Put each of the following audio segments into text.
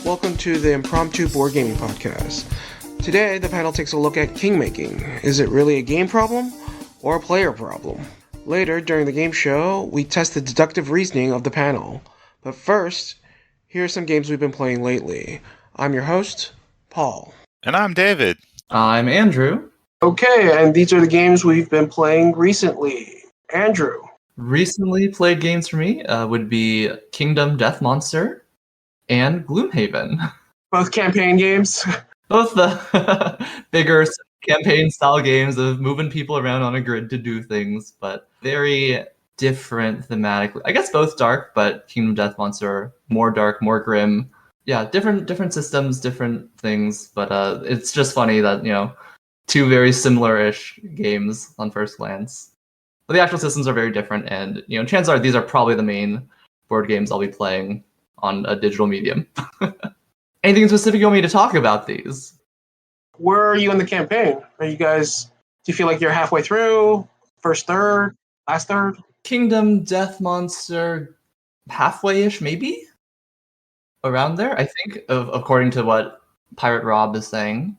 Welcome to the Impromptu Board Gaming Podcast. Today, the panel takes a look at Kingmaking. Is it really a game problem or a player problem? Later, during the game show, we test the deductive reasoning of the panel. But first, here are some games we've been playing lately. I'm your host, Paul. And I'm David. I'm Andrew. Okay, and these are the games we've been playing recently. Andrew. Recently played games for me would be Kingdom Death Monster and Gloomhaven. Both campaign games. Both the bigger campaign-style games of moving people around on a grid to do things, but very different thematically. I guess both dark, but Kingdom Death Monster, more dark, more grim. Yeah, different systems, different things, but it's just funny that, two very similar-ish games on first glance. But the actual systems are very different, and chances are these are probably the main board games I'll be playing on a digital medium. Anything specific you want me to talk about these? Where are you in the campaign? Do you feel like you're halfway through? First third? Last third? Kingdom Death Monster, halfway-ish, maybe? Around there, I think, according to what Pirate Rob is saying.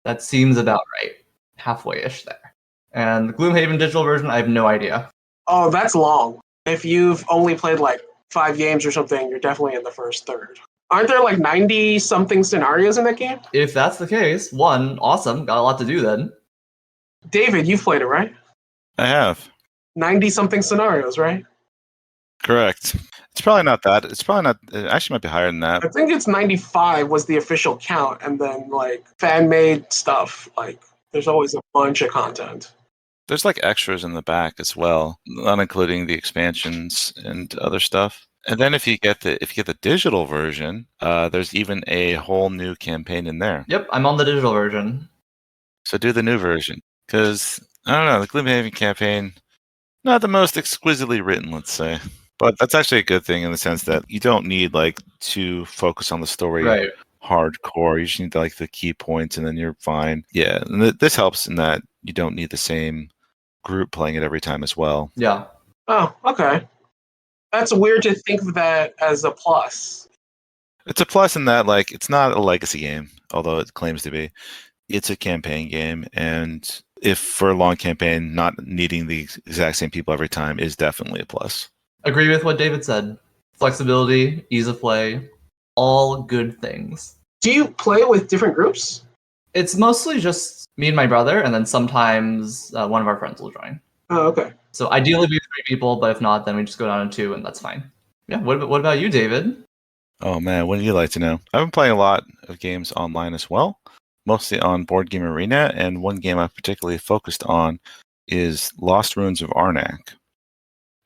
That seems about right. Halfway-ish there. And the Gloomhaven digital version, I have no idea. Oh, that's long. If you've only played like 5 games or something, you're definitely in the first third. Aren't there like 90-something scenarios in that game? If that's the case, awesome. Got a lot to do then. David, you've played it, right? I have. 90-something scenarios, right? Correct. It's probably not that. It's probably not. It actually might be higher than that. I think it's 95 was the official count, and then like fan-made stuff. Like there's always a bunch of content. There's like extras in the back as well, not including the expansions and other stuff. And then if you get the digital version, there's even a whole new campaign in there. Yep, I'm on the digital version. So do the new version, because I don't know, the Gloomhaven campaign, not the most exquisitely written, let's say. But that's actually a good thing in the sense that you don't need like to focus on the story Right. hardcore. You just need like the key points, and then you're fine. Yeah, and this helps in that you don't need the same group playing it every time as well. Yeah. Oh, okay. That's weird to think of that as a plus. It's a plus in that like it's not a legacy game, although it claims to be. It's a campaign game, and if for a long campaign, not needing the exact same people every time is definitely a plus. Agree with what David said. Flexibility, ease of play, all good things. Do you play with different groups? It's mostly just me and my brother, and then sometimes one of our friends will join. Oh, okay. So ideally we have 3 people, but if not, then we just go down to 2, and that's fine. Yeah, what about you, David? Oh man, wouldn't you like to know? I've been playing a lot of games online as well, mostly on Board Game Arena, and one game I've particularly focused on is Lost Ruins of Arnak.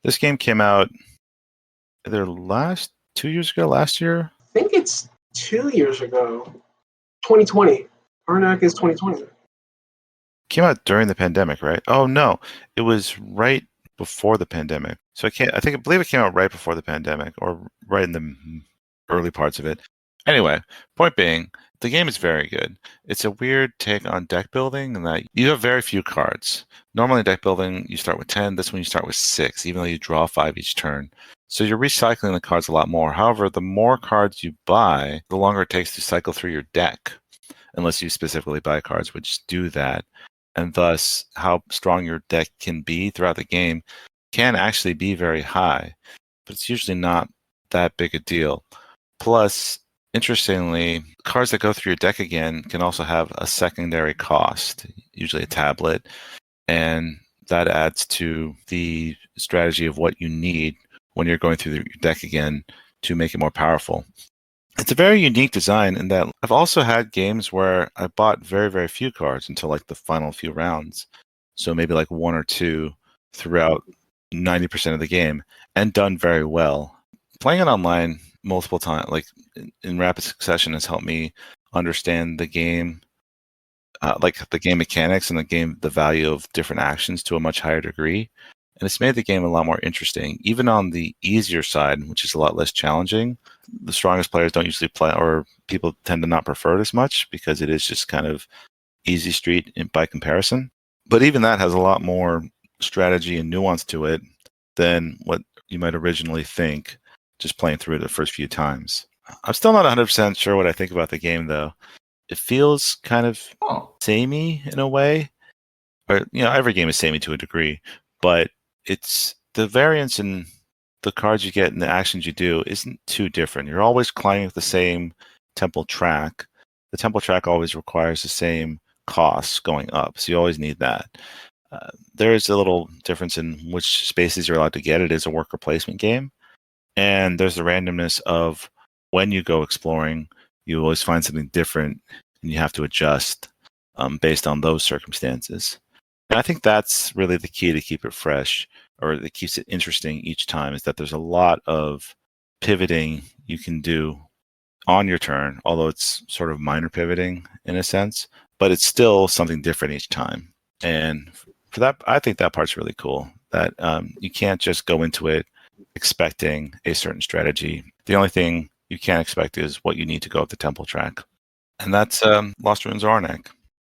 This game came out either last year? I think it's 2 years ago. 2020. Arnak is 2020. Came out during the pandemic, right? Oh no, it was right before the pandemic. So I believe it came out right before the pandemic, or right in the early parts of it. Anyway, point being, the game is very good. It's a weird take on deck building in that you have very few cards. Normally in deck building, you start with 10. This one you start with 6, even though you draw 5 each turn. So you're recycling the cards a lot more. However, the more cards you buy, the longer it takes to cycle through your deck, unless you specifically buy cards which do that. And thus, how strong your deck can be throughout the game can actually be very high, but it's usually not that big a deal. Plus, interestingly, cards that go through your deck again can also have a secondary cost, usually a tablet, and that adds to the strategy of what you need when you're going through your deck again to make it more powerful. It's a very unique design in that I've also had games where I bought very, very few cards until like the final few rounds. So maybe like 1 or 2 throughout 90% of the game, and done very well. Playing it online multiple times, like in rapid succession, has helped me understand the game, like the game mechanics and the value of different actions to a much higher degree. And it's made the game a lot more interesting, even on the easier side, which is a lot less challenging. The strongest players don't usually play, or people tend to not prefer it as much because it is just kind of easy street by comparison. But even that has a lot more strategy and nuance to it than what you might originally think just playing through it the first few times. I'm still not 100% sure what I think about the game, though. It feels kind of Oh, samey in a way. Or, every game is samey to a degree, but it's the variance in the cards you get and the actions you do isn't too different. You're always climbing the same temple track. The temple track always requires the same costs going up, so you always need that. There is a little difference in which spaces you're allowed to get. It is a worker placement game, and there's the randomness of when you go exploring, you always find something different, and you have to adjust based on those circumstances. And I think that's really the key to keep it fresh, or that keeps it interesting each time, is that there's a lot of pivoting you can do on your turn, although it's sort of minor pivoting in a sense, but it's still something different each time. And for that, I think that part's really cool, that you can't just go into it expecting a certain strategy. The only thing you can't expect is what you need to go up the temple track. And that's Lost Ruins of Arnak.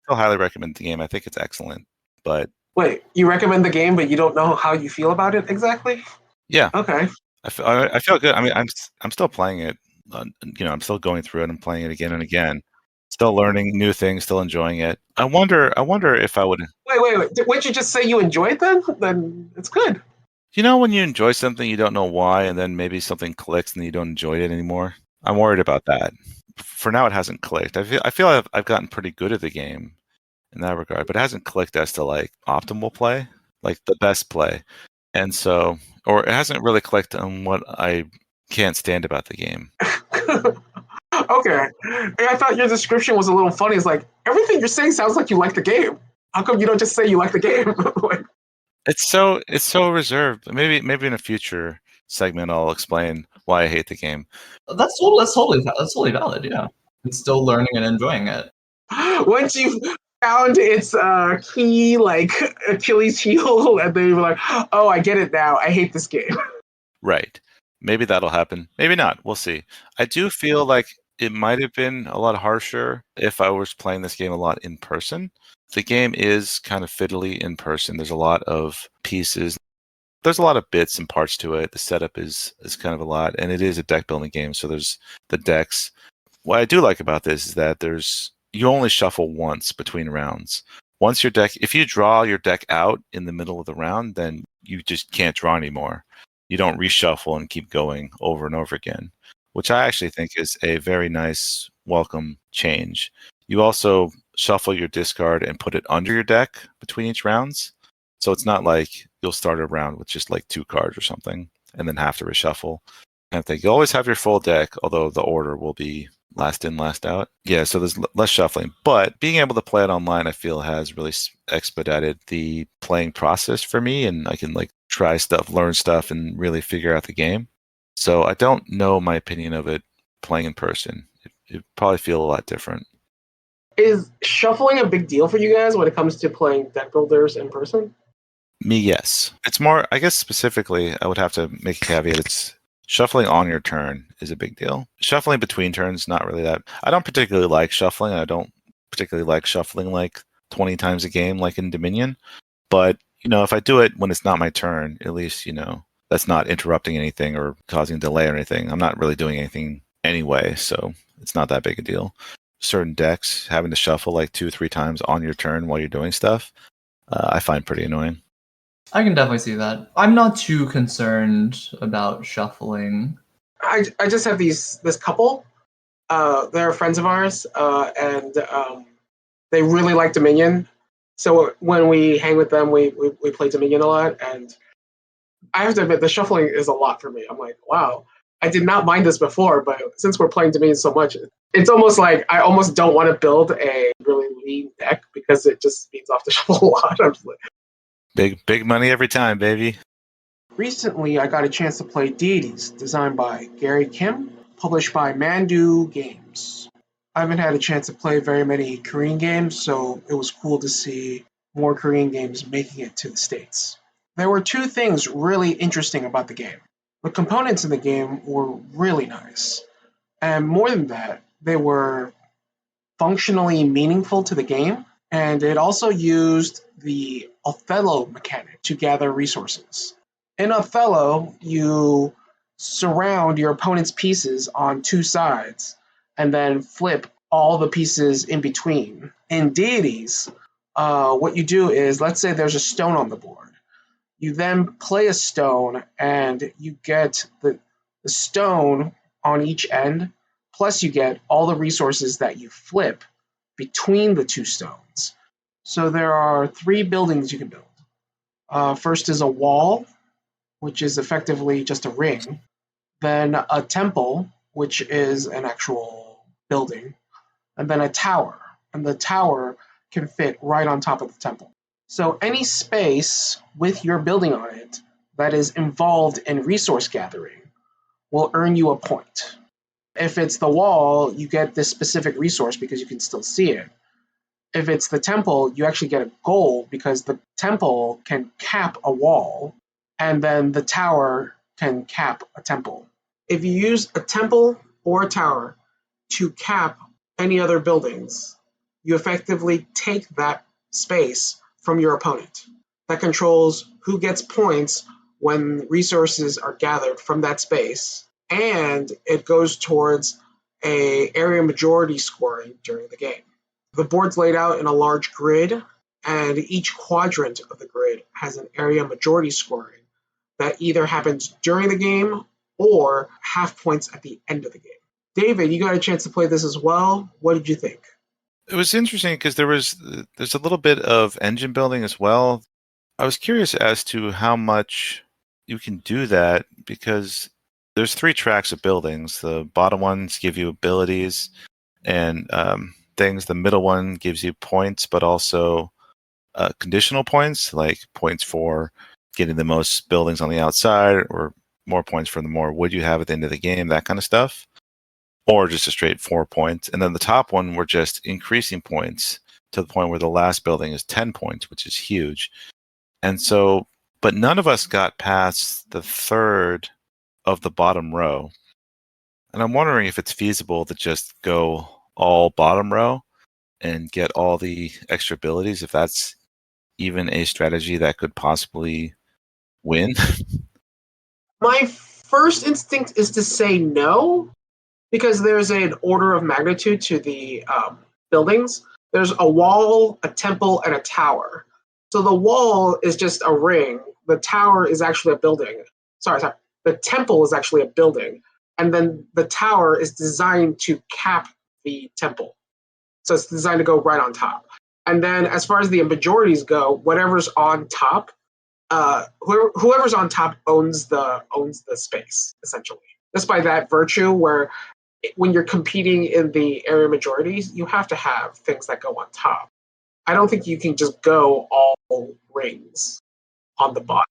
Still highly recommend the game. I think it's excellent. But Wait, you recommend the game, but you don't know how you feel about it exactly? yeah, Okay. I feel good. I mean, I'm still playing it. I'm still going through it and playing it again and again. Still learning new things. Still enjoying it. I wonder if I would. Wait. Wouldn't you just say you enjoyed then? Then it's good. When you enjoy something, you don't know why, and then maybe something clicks and you don't enjoy it anymore. I'm worried about that. For now, it hasn't clicked. I feel I've gotten pretty good at the game in that regard, but it hasn't clicked as to like optimal play, like the best play. And so, or it hasn't really clicked on what I can't stand about the game. Okay. I thought your description was a little funny. It's like, everything you're saying sounds like you like the game. How come you don't just say you like the game? Like, It's so reserved. Maybe in a future segment I'll explain why I hate the game. that's totally valid. Yeah, it's still learning and enjoying it. once you've found its key, like Achilles heel, and then you're like, oh, I get it now. I hate this game. Right. Maybe that'll happen. Maybe not. We'll see. I do feel like it might have been a lot harsher if I was playing this game a lot in person. The game is kind of fiddly in person. There's a lot of pieces. There's a lot of bits and parts to it. The setup is kind of a lot, and it is a deck building game. So there's the decks. What I do like about this is that you only shuffle once between rounds. Once your deck, if you draw your deck out in the middle of the round, then you just can't draw anymore. You don't reshuffle and keep going over and over again, which I actually think is a very nice, welcome change. You also shuffle your discard and put it under your deck between each rounds. So it's not like you'll start a round with just like 2 cards or something and then have to reshuffle. And I think you always have your full deck, although the order will be last in, last out. Yeah, so there's less shuffling. But being able to play it online, I feel, has really expedited the playing process for me, and I can like try stuff, learn stuff, and really figure out the game. So I don't know my opinion of it playing in person. It probably feel a lot different. Is shuffling a big deal for you guys when it comes to playing deck builders in person? Me, yes. It's more, I guess specifically, I would have to make a caveat. It's shuffling on your turn is a big deal. Shuffling between turns, not really that. I don't particularly like shuffling. I don't particularly like shuffling like 20 times a game like in Dominion. But, if I do it when it's not my turn, at least, that's not interrupting anything or causing delay or anything. I'm not really doing anything anyway, so it's not that big a deal. Certain decks, having to shuffle like 2 or 3 times on your turn while you're doing stuff, I find pretty annoying. I can definitely see that. I'm not too concerned about shuffling. I just have this couple. They're friends of ours, and they really like Dominion. So when we hang with them, we play Dominion a lot, and I have to admit the shuffling is a lot for me. I'm like, wow, I did not mind this before, but since we're playing Dominion so much, it's almost like I almost don't want to build a really lean deck because it just speeds off the shuffle a lot. I'm just like, Big money every time, baby. recently, I got a chance to play Deities, designed by Gary Kim, published by Mandu Games. I haven't had a chance to play very many Korean games, so it was cool to see more Korean games making it to the States. There were 2 things really interesting about the game. The components in the game were really nice, and more than that, they were functionally meaningful to the game, and it also used the Othello mechanic to gather resources. In Othello, you surround your opponent's pieces on two sides and then flip all the pieces in between. In deities, what you do is, let's say there's a stone on the board. You then play a stone and you get the stone on each end, plus you get all the resources that you flip between the two stones. So there are three buildings you can build. First is a wall, which is effectively just a ring. Then a temple, which is an actual building. And then a tower. And the tower can fit right on top of the temple. So any space with your building on it that is involved in resource gathering will earn you a point. If it's the wall, you get this specific resource because you can still see it. If it's the temple, you actually get a gold because the temple can cap a wall, and then the tower can cap a temple. If you use a temple or a tower to cap any other buildings, you effectively take that space from your opponent. That controls who gets points when resources are gathered from that space, and it goes towards a area majority scoring during the game. The board's laid out in a large grid, and each quadrant of the grid has an area majority scoring that either happens during the game or half points at the end of the game. David, you got a chance to play this as well. What did you think? It was interesting because there's a little bit of engine building as well. I was curious as to how much you can do that because there's three tracks of buildings. The bottom ones give you abilities and things. The middle one gives you points, but also conditional points, like points for getting the most buildings on the outside, or more points for the more wood you have at the end of the game, that kind of stuff. Or just a straight 4 points. And then the top one, we're just increasing points to the point where the last building is 10 points, which is huge. And so, but none of us got past the third of the bottom row. And I'm wondering if it's feasible to just go all bottom row and get all the extra abilities, if that's even a strategy that could possibly win. My first instinct is to say no, because there's an order of magnitude to the buildings. There's a wall, a temple, and a tower. So the wall is just a ring. The tower is actually a building. Sorry. The temple is actually a building. And then the tower is designed to cap the temple. So it's designed to go right on top. And then as far as the majorities go, whatever's on top, whoever's on top owns the space, essentially. Just by that virtue, where when you're competing in the area majorities, you have to have things that go on top. I don't think you can just go all rings on the bottom.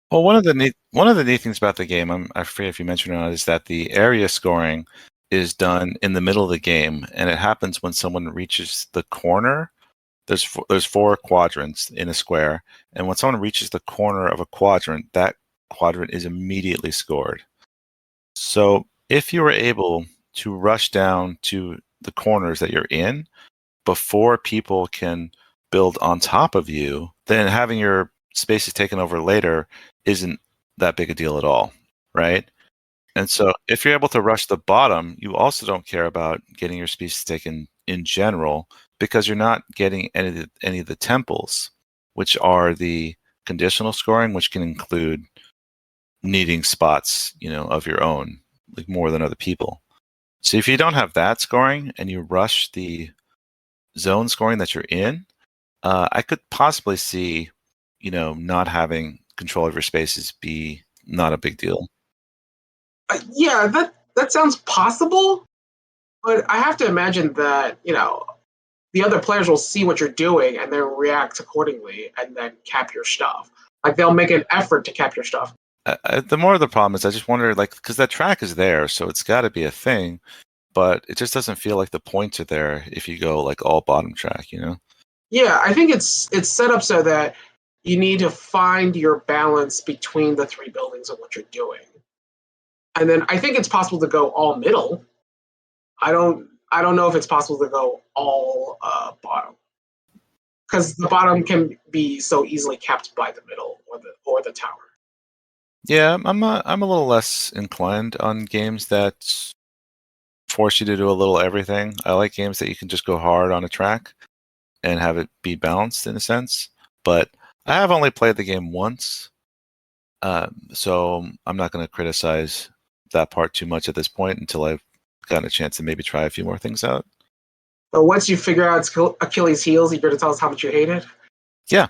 Well, one of the neat things about the game, I forget if you mentioned or not, is that the area scoring is done in the middle of the game, and it happens when someone reaches the corner. There's four quadrants in a square, and when someone reaches the corner of a quadrant, that quadrant is immediately scored. So if you were able to rush down to the corners that you're in before people can build on top of you, then having your spaces taken over later isn't that big a deal at all, right? And so if you're able to rush the bottom, you also don't care about getting your spaces taken in general, because you're not getting any of the temples, which are the conditional scoring, which can include needing spots, of your own, like more than other people. So if you don't have that scoring and you rush the zone scoring that you're in, I could possibly see, not having control of your spaces be not a big deal. Yeah, that sounds possible, but I have to imagine that the other players will see what you're doing and they'll react accordingly and then cap your stuff. Like they'll make an effort to cap your stuff. The more of the problem is, I just wonder, because that track is there, so it's got to be a thing, but it just doesn't feel like the points are there if you go like all bottom track, Yeah, I think it's set up so that you need to find your balance between the three buildings and what you're doing. And then I think it's possible to go all middle. I don't know if it's possible to go all bottom, because the bottom can be so easily capped by the middle or the tower. Yeah, I'm a little less inclined on games that force you to do a little everything. I like games that you can just go hard on a track and have it be balanced in a sense. But I have only played the game once, so I'm not going to criticize that part too much at this point until I've gotten a chance to maybe try a few more things out. But once you figure out Achilles' heels, you're going to tell us how much you hate it? Yeah,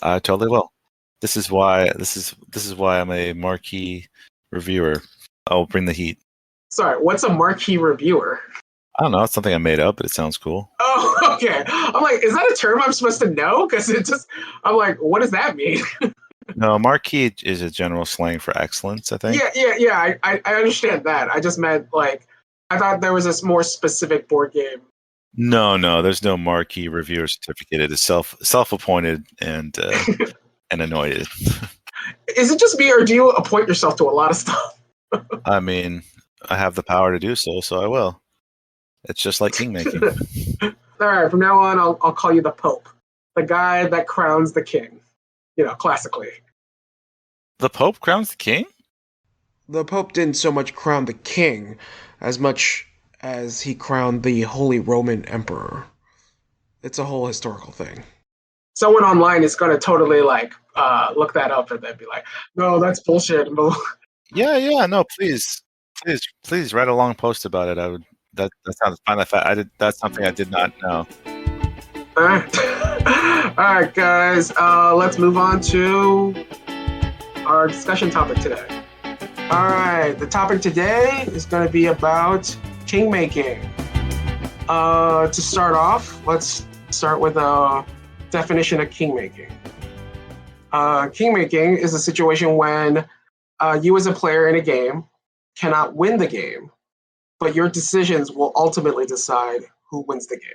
I totally will. This is why I'm a marquee reviewer. I'll bring the heat. Sorry, what's a marquee reviewer? I don't know. It's something I made up, but it sounds cool. Oh, okay. I'm like, is that a term I'm supposed to know? Because I'm like, what does that mean? No, marquee is a general slang for excellence, I think. Yeah. I understand that. I just meant like, I thought there was this more specific board game. No, there's no marquee reviewer certificate. It is self-appointed and anointed. Is it just me, or do you appoint yourself to a lot of stuff? I mean, I have the power to do so, so I will. It's just like kingmaking. All right, from now on, I'll call you the Pope, the guy that crowns the king. You know, classically. The Pope crowns the king? The Pope didn't so much crown the king as much as he crowned the Holy Roman Emperor. It's a whole historical thing. Someone online is going to totally like look that up and then be like, no, that's bullshit. Yeah. No, please write a long post about it. I would. That sounds fine. That's something I did not know. All right, all right, guys. Let's move on to our discussion topic today. All right, the topic today is going to be about kingmaking. To start off, let's start with a definition of kingmaking. Kingmaking is a situation when you as a player in a game cannot win the game, but your decisions will ultimately decide who wins the game.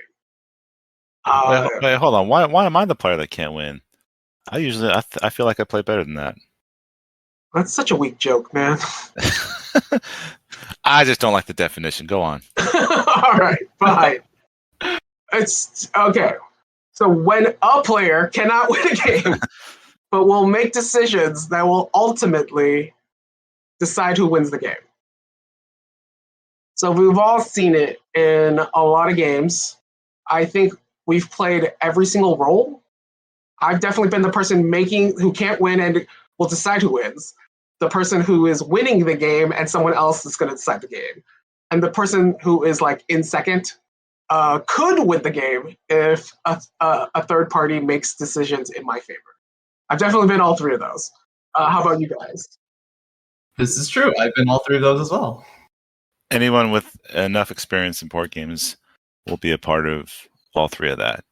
Wait, hold on. Why am I the player that can't win? I feel like I play better than that. That's such a weak joke, man. I just don't like the definition. Go on. All right, fine. It's okay. So when a player cannot win a game, but will make decisions that will ultimately decide who wins the game. So we've all seen it in a lot of games. I think we've played every single role. I've definitely been the person who can't win and will decide who wins. The person who is winning the game and someone else is going to decide the game. And the person who is like in second could win the game if a third party makes decisions in my favor. I've definitely been all three of those. How about you guys? This is true. I've been all three of those as well. Anyone with enough experience in board games will be a part of all three of that.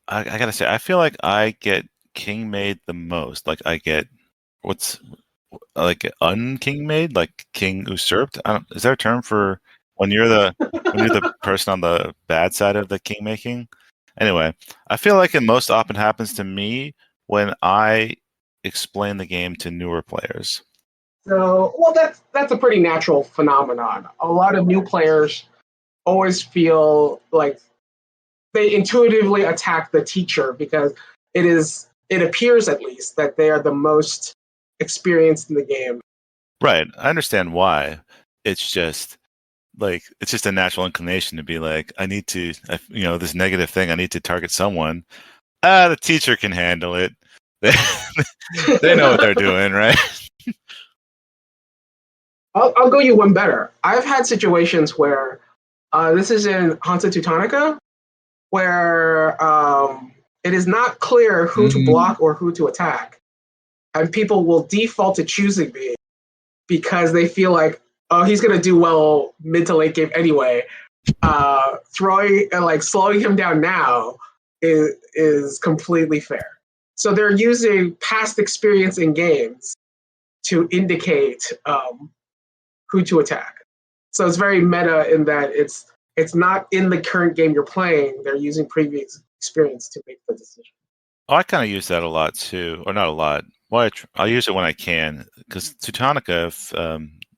I gotta say, I feel like I get king made the most. Like I get what's like unking made, like king usurped. Is there a term for when you're the person on the bad side of the king making? Anyway, I feel like it most often happens to me when I explain the game to newer players. So, well, that's a pretty natural phenomenon. A lot of new players always feel like they intuitively attack the teacher because it appears at least that they are the most experienced in the game. Right. I understand why. It's just a natural inclination to be like, I need to, this negative thing, I need to target someone. The teacher can handle it. They know what they're doing, right? I'll go you one better. I've had situations where this is in Hansa Teutonica, where it is not clear who to block or who to attack. And people will default to choosing me because they feel like, oh, he's going to do well mid to late game anyway. Slowing him down now is completely fair. So they're using past experience in games to indicate who to attack. So it's very meta in that it's not in the current game you're playing. They're using previous experience to make the decision. Oh, I kind of use that a lot too, or not a lot. Well, I'll use it when I can, because Teutonica, if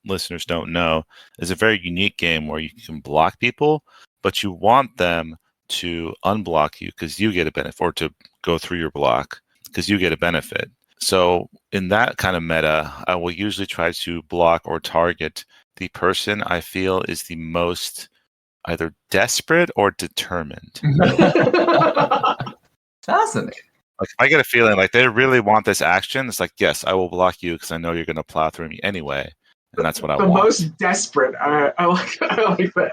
listeners don't know, is a very unique game where you can block people, but you want them to unblock you because you get a benefit, or to go through your block because you get a benefit. So in that kind of meta, I will usually try to block or target the person I feel is the most either desperate or determined. Fascinating. Like if I get a feeling like they really want this action, it's like, yes, I will block you because I know you're going to plow through me anyway, and that's what I The want. most desperate. I like that.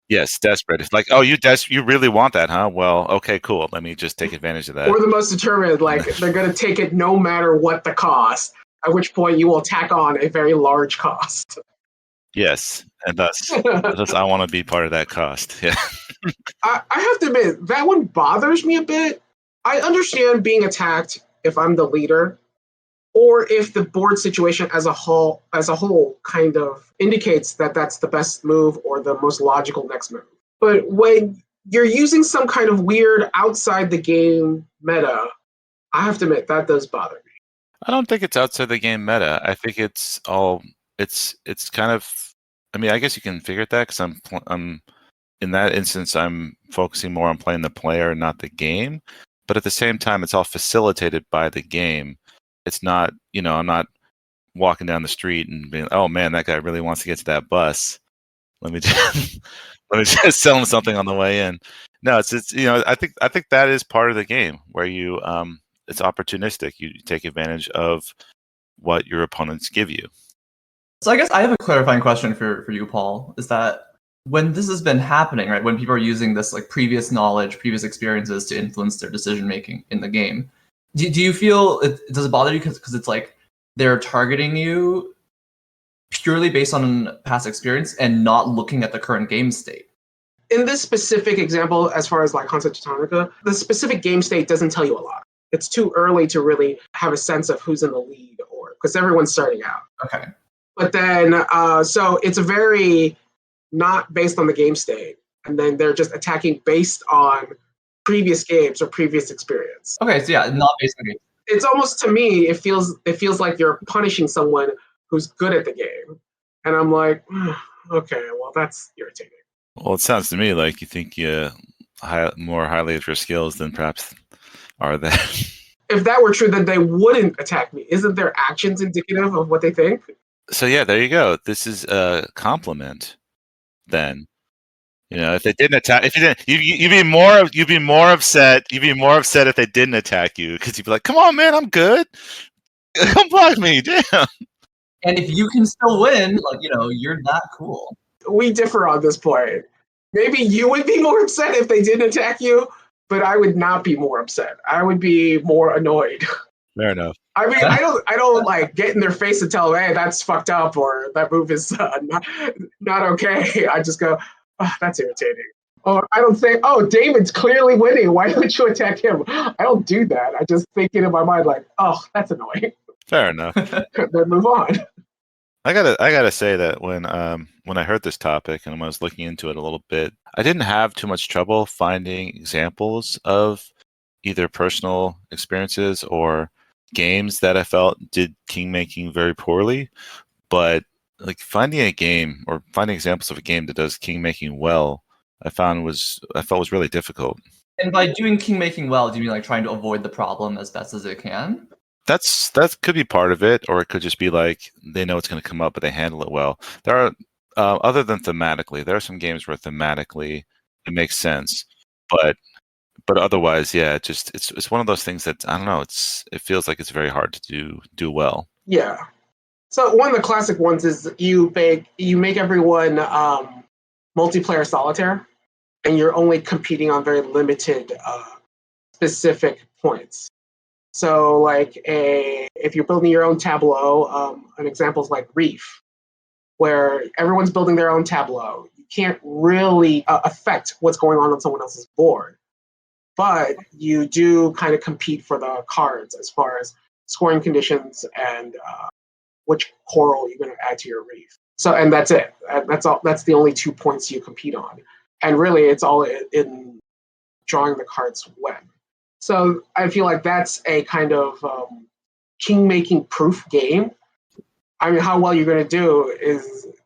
Yes, desperate. It's like, oh, you really want that, huh? Well, okay, cool. Let me just take advantage of that. Or the most determined, like they're going to take it no matter what the cost. At which point you will tack on a very large cost. Yes, and thus I want to be part of that cost. Yeah. I have to admit that one bothers me a bit. I understand being attacked if I'm the leader, or if the board situation as a whole kind of indicates that that's the best move or the most logical next move. But when you're using some kind of weird outside the game meta, I have to admit that does bother me. I don't think it's outside the game meta. I think it's all it's kind of. I mean, I guess you can figure it that because I'm in that instance I'm focusing more on playing the player, not the game. But at the same time, it's all facilitated by the game. It's not, I'm not walking down the street and being, oh man, that guy really wants to get to that bus. Let me just let me just sell him something on the way in. No, it's I think that is part of the game where you it's opportunistic. You take advantage of what your opponents give you. So I guess I have a clarifying question for you, Paul. Is that when this has been happening, right? When people are using this like previous knowledge, previous experiences to influence their decision making in the game, do you feel does it bother you because it's like they're targeting you purely based on past experience and not looking at the current game state? In this specific example, as far as like Hansa Teutonica, the specific game state doesn't tell you a lot. It's too early to really have a sense of who's in the lead, or because everyone's starting out. Okay. But then, so it's a very not based on the game state, and then they're just attacking based on previous games or previous experience. Okay, so yeah, not based on the game. It's almost, to me, it feels like you're punishing someone who's good at the game, and I'm like, okay, well that's irritating. Well, it sounds to me like you think you more highly of your skills than perhaps are they. If that were true, then they wouldn't attack me. Isn't their actions indicative of what they think? So yeah, there you go. This is a compliment. Then, if they didn't attack, if you didn't, you'd be more upset. You'd be more upset if they didn't attack you because you'd be like, "Come on, man, I'm good. Come block me, damn." And if you can still win, like you're that cool. We differ on this point. Maybe you would be more upset if they didn't attack you, but I would not be more upset. I would be more annoyed. Fair enough. I mean, I don't like get in their face and tell them, hey, that's fucked up, or that move is not okay. I just go, oh, that's irritating. Or I don't say, oh, David's clearly winning. Why don't you attack him? I don't do that. I just think it in my mind like, oh, that's annoying. Fair enough. Then move on. I gotta say that when I heard this topic and when I was looking into it a little bit, I didn't have too much trouble finding examples of either personal experiences or games that I felt did kingmaking very poorly. But like finding a game or finding examples of a game that does kingmaking well, I felt was really difficult. And by doing kingmaking well, do you mean like trying to avoid the problem as best as it can? That could be part of it, or it could just be like they know it's going to come up, but they handle it well. There are other than thematically, there are some games where thematically it makes sense, but otherwise, yeah, it's one of those things that I don't know. It feels like it's very hard to do well. Yeah. So one of the classic ones is you make everyone multiplayer solitaire, and you're only competing on very limited specific points. So like if you're building your own tableau, an example is like Reef, where everyone's building their own tableau. You can't really affect what's going on someone else's board, but you do kind of compete for the cards as far as scoring conditions and which coral you're going to add to your reef. So, and that's it. That's all. That's the only 2 points you compete on, and really, it's all in drawing the cards when. So, I feel like that's a kind of king-making proof game. I mean, how well you're going to do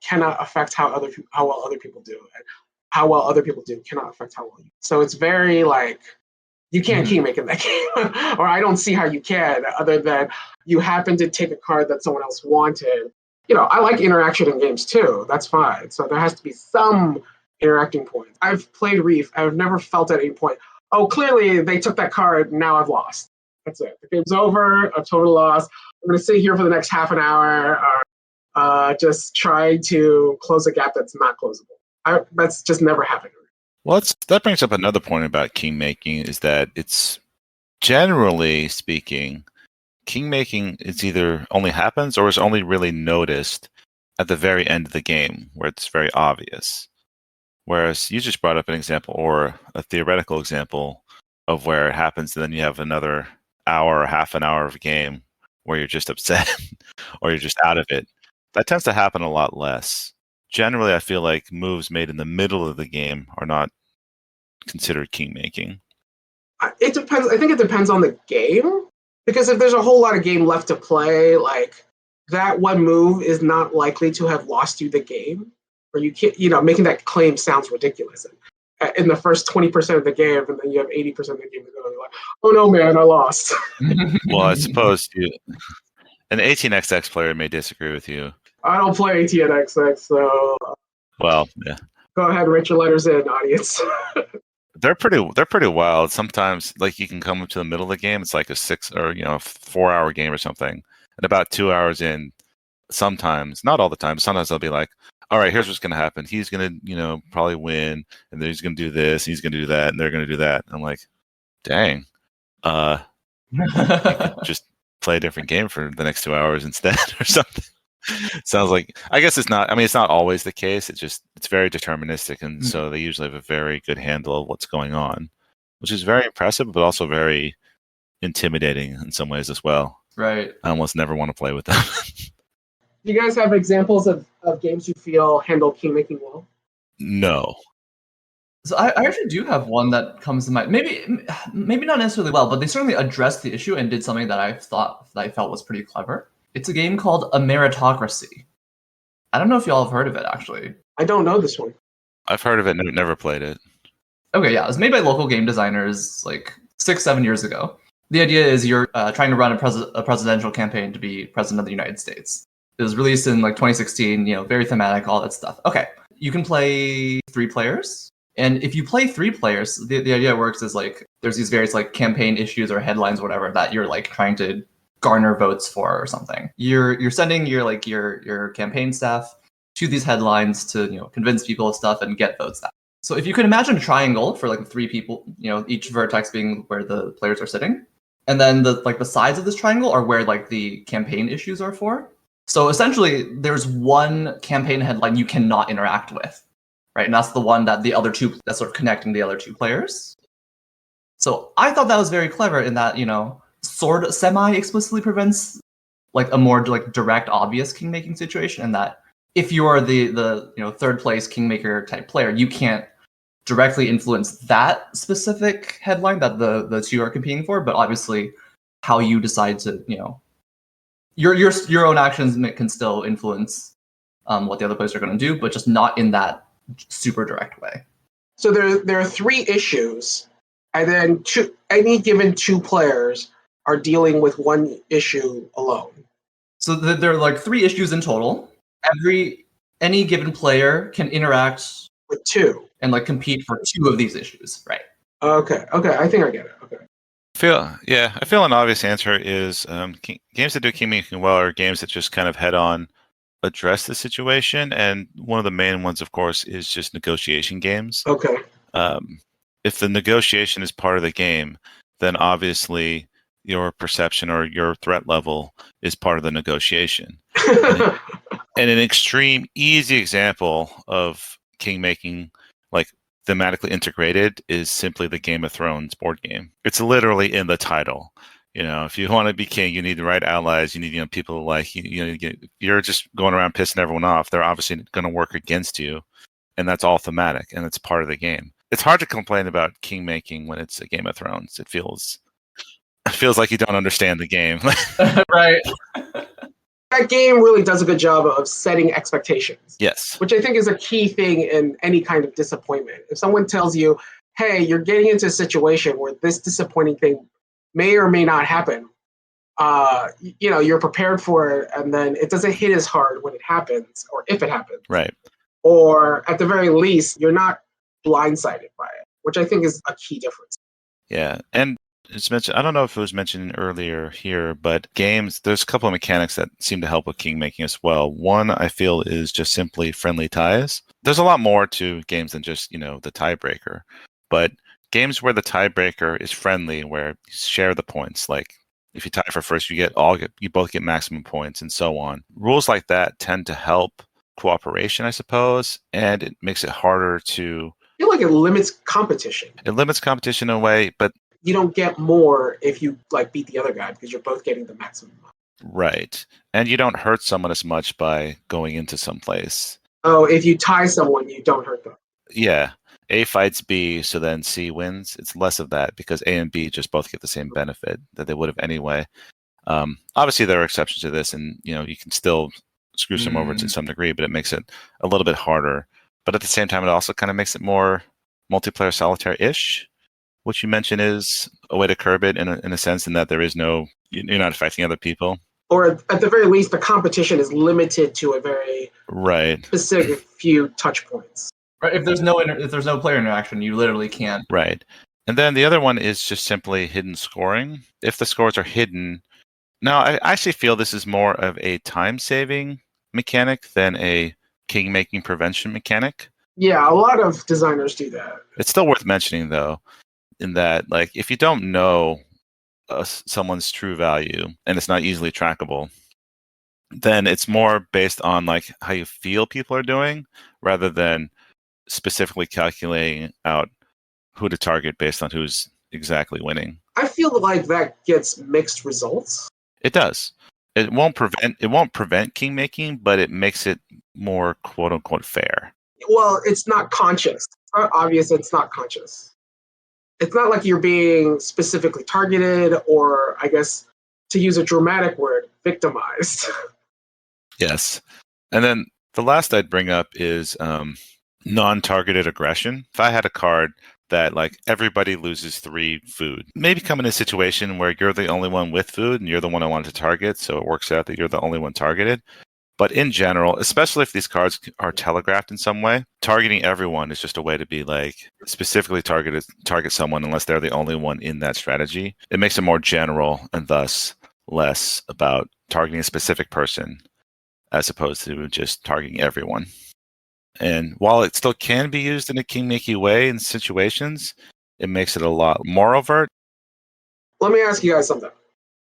cannot affect how well other people do, and how well other people do cannot affect how well you. So it's very like You can't kingmake in that game, or I don't see how you can, other than you happen to take a card that someone else wanted. I like interaction in games too. That's fine. So there has to be some interacting points. I've played Reef. I've never felt at any point, oh, clearly they took that card. Now I've lost. That's it. The game's over. A total loss. I'm going to sit here for the next half an hour, just try to close a gap that's not closable. That's just never happened. Well, that brings up another point about kingmaking, is that it's generally speaking, kingmaking is either only happens or is only really noticed at the very end of the game, where it's very obvious. Whereas you just brought up an example, or a theoretical example, of where it happens, and then you have another hour or half an hour of a game where you're just upset or you're just out of it. That tends to happen a lot less. Generally, I feel like moves made in the middle of the game are not considered kingmaking. It depends. I think it depends on the game, because if there's a whole lot of game left to play, like that one move is not likely to have lost you the game, or you can't. Making that claim sounds ridiculous. In the first 20% of the game, and then you have 80% of the game to go. You're like, oh no, man, I lost. Well, I suppose an 18xx player may disagree with you. I don't play ATNXX, so Well, yeah. Go ahead, write your letters in, audience. They're pretty wild. Sometimes, like, you can come up to the middle of the game. It's like a 4-hour game or something. And about 2 hours in, sometimes, not all the time, sometimes they'll be like, all right, here's what's going to happen. He's going to, probably win, and then he's going to do this, and he's going to do that, and they're going to do that. And I'm like, dang. You could just play a different game for the next 2 hours instead or something. Sounds like, I guess it's not always the case. It's very deterministic, and so they usually have a very good handle of what's going on, which is very impressive, but also very intimidating in some ways as well. Right. I almost never want to play with them. Do you guys have examples of games you feel handle kingmaking well? No. So I actually do have one that comes to mind. Maybe not necessarily well, but they certainly addressed the issue and did something that I felt was pretty clever. It's a game called A Meritocracy. I don't know if y'all have heard of it, actually. I don't know this one. I've heard of it, never played it. Okay, yeah. It was made by local game designers like 6-7 years ago. The idea is you're trying to run a presidential campaign to be president of the United States. It was released in like 2016, very thematic, all that stuff. Okay, you can play 3 players. And if you play 3 players, the idea works is like there's these various like campaign issues or headlines or whatever that you're like trying to garner votes for or something. You're sending your campaign staff to these headlines to convince people of stuff and get votes out. So if you could imagine a triangle for like 3 people, each vertex being where the players are sitting, and then the sides of this triangle are where like the campaign issues are for. So essentially, there's one campaign headline you cannot interact with, right? And that's the one that that's sort of connecting the other 2 players. So I thought that was very clever in that, sort of semi-explicitly prevents like a more like direct, obvious kingmaking situation, and that if you are the third place kingmaker type player, you can't directly influence that specific headline that the 2 are competing for, but obviously how you decide to your own actions can still influence what the other players are going to do, but just not in that super direct way. So there are 3 issues, and then any given 2 players are dealing with one issue alone. So there are like 3 issues in total. Any given player can interact with 2 and like compete for 2 of these issues, right? Okay, I think I get it. Okay. I feel an obvious answer is games that do kingmaking well are games that just kind of head on address the situation, and one of the main ones, of course, is just negotiation games. Okay. If the negotiation is part of the game, then obviously your perception or your threat level is part of the negotiation. And an extreme easy example of kingmaking, like thematically integrated, is simply the Game of Thrones board game. It's literally in the title. If you want to be king, you need the right allies. You need people who like you. You're just going around pissing everyone off. They're obviously going to work against you, and that's all thematic, and it's part of the game. It's hard to complain about kingmaking when it's a Game of Thrones. It feels like you don't understand the game. Right. That game really does a good job of setting expectations. Yes. Which I think is a key thing in any kind of disappointment. If someone tells you, hey, you're getting into a situation where this disappointing thing may or may not happen. You're prepared for it, and then it doesn't hit as hard when it happens, or if it happens. Right. Or at the very least, you're not blindsided by it, which I think is a key difference. Yeah. And it's mentioned, I don't know if it was mentioned earlier here, but games, there's a couple of mechanics that seem to help with Kingmaking as well. One, I feel, is just simply friendly ties. There's a lot more to games than just, the tiebreaker. But games where the tiebreaker is friendly, where you share the points, like if you tie for first, you both get maximum points and so on. Rules like that tend to help cooperation, I suppose, and it makes it harder to. I feel like it limits competition. It limits competition in a way, but you don't get more if you beat the other guy because you're both getting the maximum. Right. And you don't hurt someone as much by going into some place. Oh, if you tie someone, you don't hurt them. Yeah. A fights B, so then C wins. It's less of that because A and B just both get the same benefit that they would have anyway. Obviously, there are exceptions to this, and you can still screw some over to some degree, but it makes it a little bit harder. But at the same time, it also kind of makes it more multiplayer solitaire-ish, which you mentioned is a way to curb it in a sense, in that there is no, you're not affecting other people. Or at the very least, the competition is limited to a very specific few touch points. Right. If there's no player interaction, you literally can't. Right. And then the other one is just simply hidden scoring. If the scores are hidden, now I actually feel this is more of a time-saving mechanic than a king-making prevention mechanic. Yeah, a lot of designers do that. It's still worth mentioning, though, in that, if you don't know someone's true value and it's not easily trackable, then it's more based on how you feel people are doing rather than specifically calculating out who to target based on who's exactly winning. I feel like that gets mixed results. It does. It won't prevent king-making, but it makes it more quote-unquote fair. Well, it's not conscious. It's not obvious it's not conscious. It's not like you're being specifically targeted or, I guess, to use a dramatic word, victimized. Yes. And then the last I'd bring up is non-targeted aggression. If I had a card that everybody loses 3 food, maybe come in a situation where you're the only one with food and you're the one I wanted to target, so it works out that you're the only one targeted. But in general, especially if these cards are telegraphed in some way, targeting everyone is just a way to be specifically target someone unless they're the only one in that strategy. It makes it more general and thus less about targeting a specific person as opposed to just targeting everyone. And while it still can be used in a king-making way in situations, it makes it a lot more overt. Let me ask you guys something.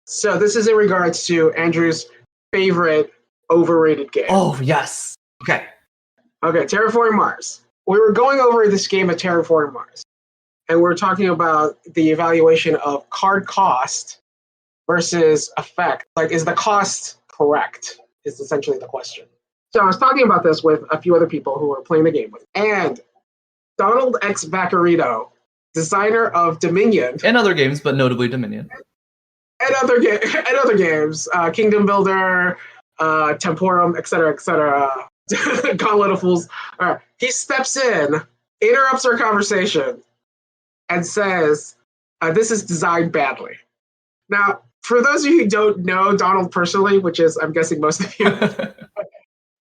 So this is in regards to Andrew's favorite overrated game. Oh, yes. Okay, Terraforming Mars. We were going over this game of Terraforming Mars, and we're talking about the evaluation of card cost versus effect. Is the cost correct? Is essentially the question. So I was talking about this with a few other people who were playing the game with, and Donald X. Vaccarino, designer of Dominion. And other games, but notably Dominion. And other games, Kingdom Builder, Temporum, etc., Gauntlet of Fools. He steps in, interrupts our conversation, and says, this is designed badly. Now, for those of you who don't know Donald personally, which is, I'm guessing, most of you,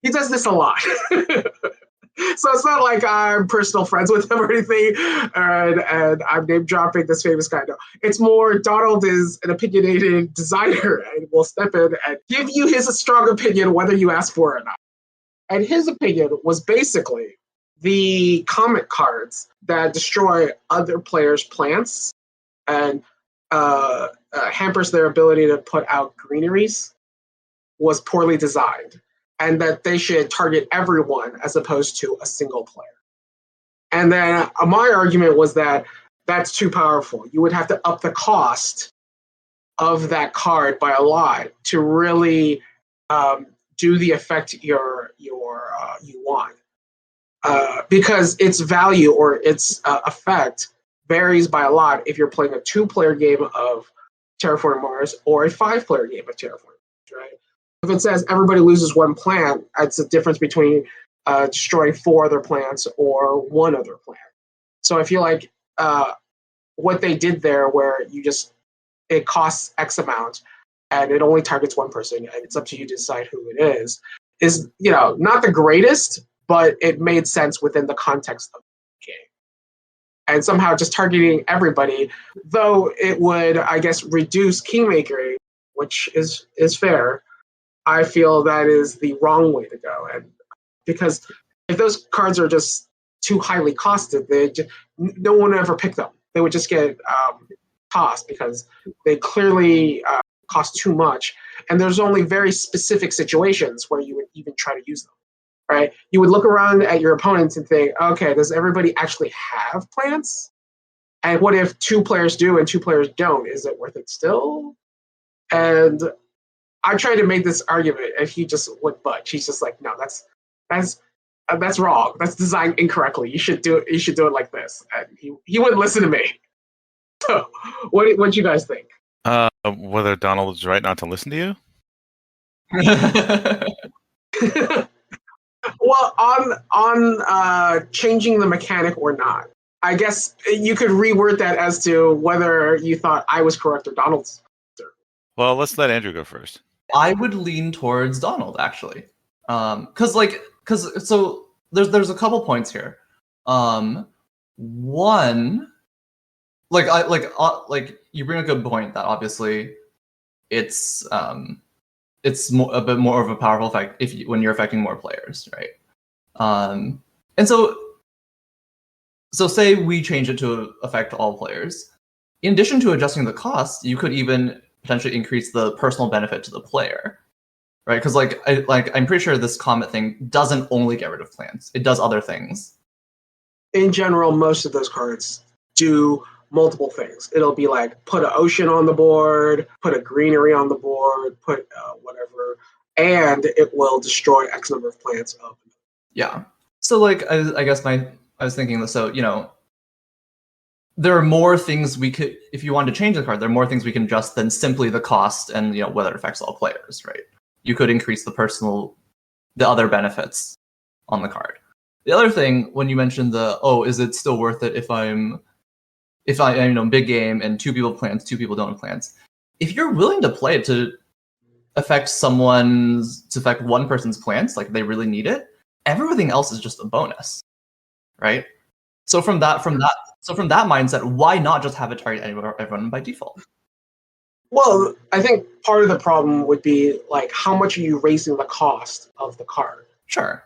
he does this a lot. So it's not like I'm personal friends with him or anything, and I'm name dropping this famous guy. No, it's more Donald is an opinionated designer and will step in and give you his strong opinion whether you ask for it or not. And his opinion was basically the comment cards that destroy other players' plants and hampers their ability to put out greeneries was poorly designed, and that they should target everyone as opposed to a single player. And then my argument was that that's too powerful. You would have to up the cost of that card by a lot to really do the effect you want, because its value or its effect varies by a lot if you're playing a 2-player game of Terraforming Mars or a 5-player game of Terraforming Mars, right? If it says everybody loses 1 plant, it's the difference between destroying 4 other plants or 1 other plant. So I feel like what they did there, where it costs X amount and it only targets one person, and it's up to you to decide who it is not the greatest, but it made sense within the context of the game. And somehow just targeting everybody, though it would, I guess, reduce kingmaking, which is fair. I feel that is the wrong way to go, and because if those cards are just too highly costed, no one would ever pick them. They would just get tossed because they clearly cost too much, and there's only very specific situations where you would even try to use them. Right? You would look around at your opponents and think, okay, does everybody actually have plants? And what if 2 players do and 2 players don't? Is it worth it still? And I tried to make this argument, and he just wouldn't budge. He's just like, no, that's wrong. That's designed incorrectly. You should do it like this. And he wouldn't listen to me. So, what you guys think? Whether Donald was right not to listen to you? Well, on changing the mechanic or not, I guess you could reword that as to whether you thought I was correct or Donald's. Well, let's let Andrew go first. I would lean towards Donald, actually, because there's a couple points here. One, you bring a good point that obviously it's a bit more of a powerful effect when you're affecting more players, right? And so say we change it to affect all players. In addition to adjusting the cost, you could even potentially increase the personal benefit to the player, right? Because I'm pretty sure this comet thing doesn't only get rid of plants; it does other things. In general, most of those cards do multiple things. It'll be like put an ocean on the board, put a greenery on the board, put whatever, and it will destroy X number of plants. Yeah. So I guess I was thinking this. So there are more things we could, if you wanted to change the card, there are more things we can adjust than simply the cost and whether it affects all players, right? You could increase the other benefits on the card. The other thing, when you mentioned is it still worth it if I big game and 2 people have plants, 2 people don't have plants. If you're willing to play it to affect one person's plants, like they really need it, everything else is just a bonus, right? So from that mindset, why not just have it target everyone by default? Well, I think part of the problem would be how much are you raising the cost of the card? Sure.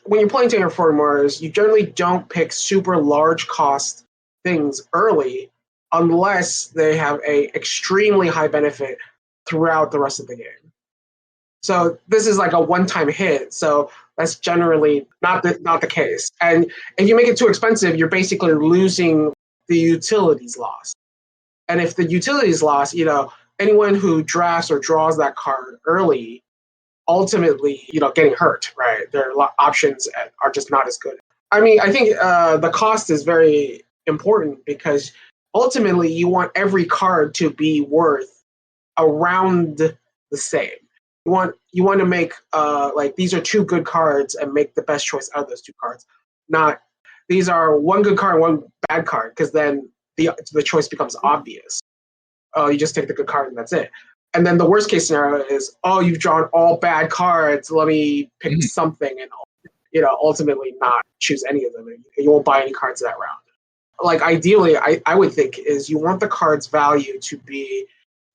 When you're playing Terraformers, you generally don't pick super large cost things early unless they have a extremely high benefit throughout the rest of the game. So this is like a one-time hit. So that's generally not the case. And if you make it too expensive, you're basically losing the utilities loss. And if the utilities loss, anyone who drafts or draws that card early, ultimately, getting hurt, right? Their options are just not as good. I mean, I think the cost is very important because ultimately you want every card to be worth around the same. You want to make these are 2 good cards and make the best choice out of those 2 cards. Not these are 1 good card and 1 bad card, because then the choice becomes obvious. You just take the good card and that's it. And then the worst case scenario is, you've drawn all bad cards. Let me pick something and ultimately not choose any of them. You won't buy any cards that round. Ideally, I would think is you want the card's value to be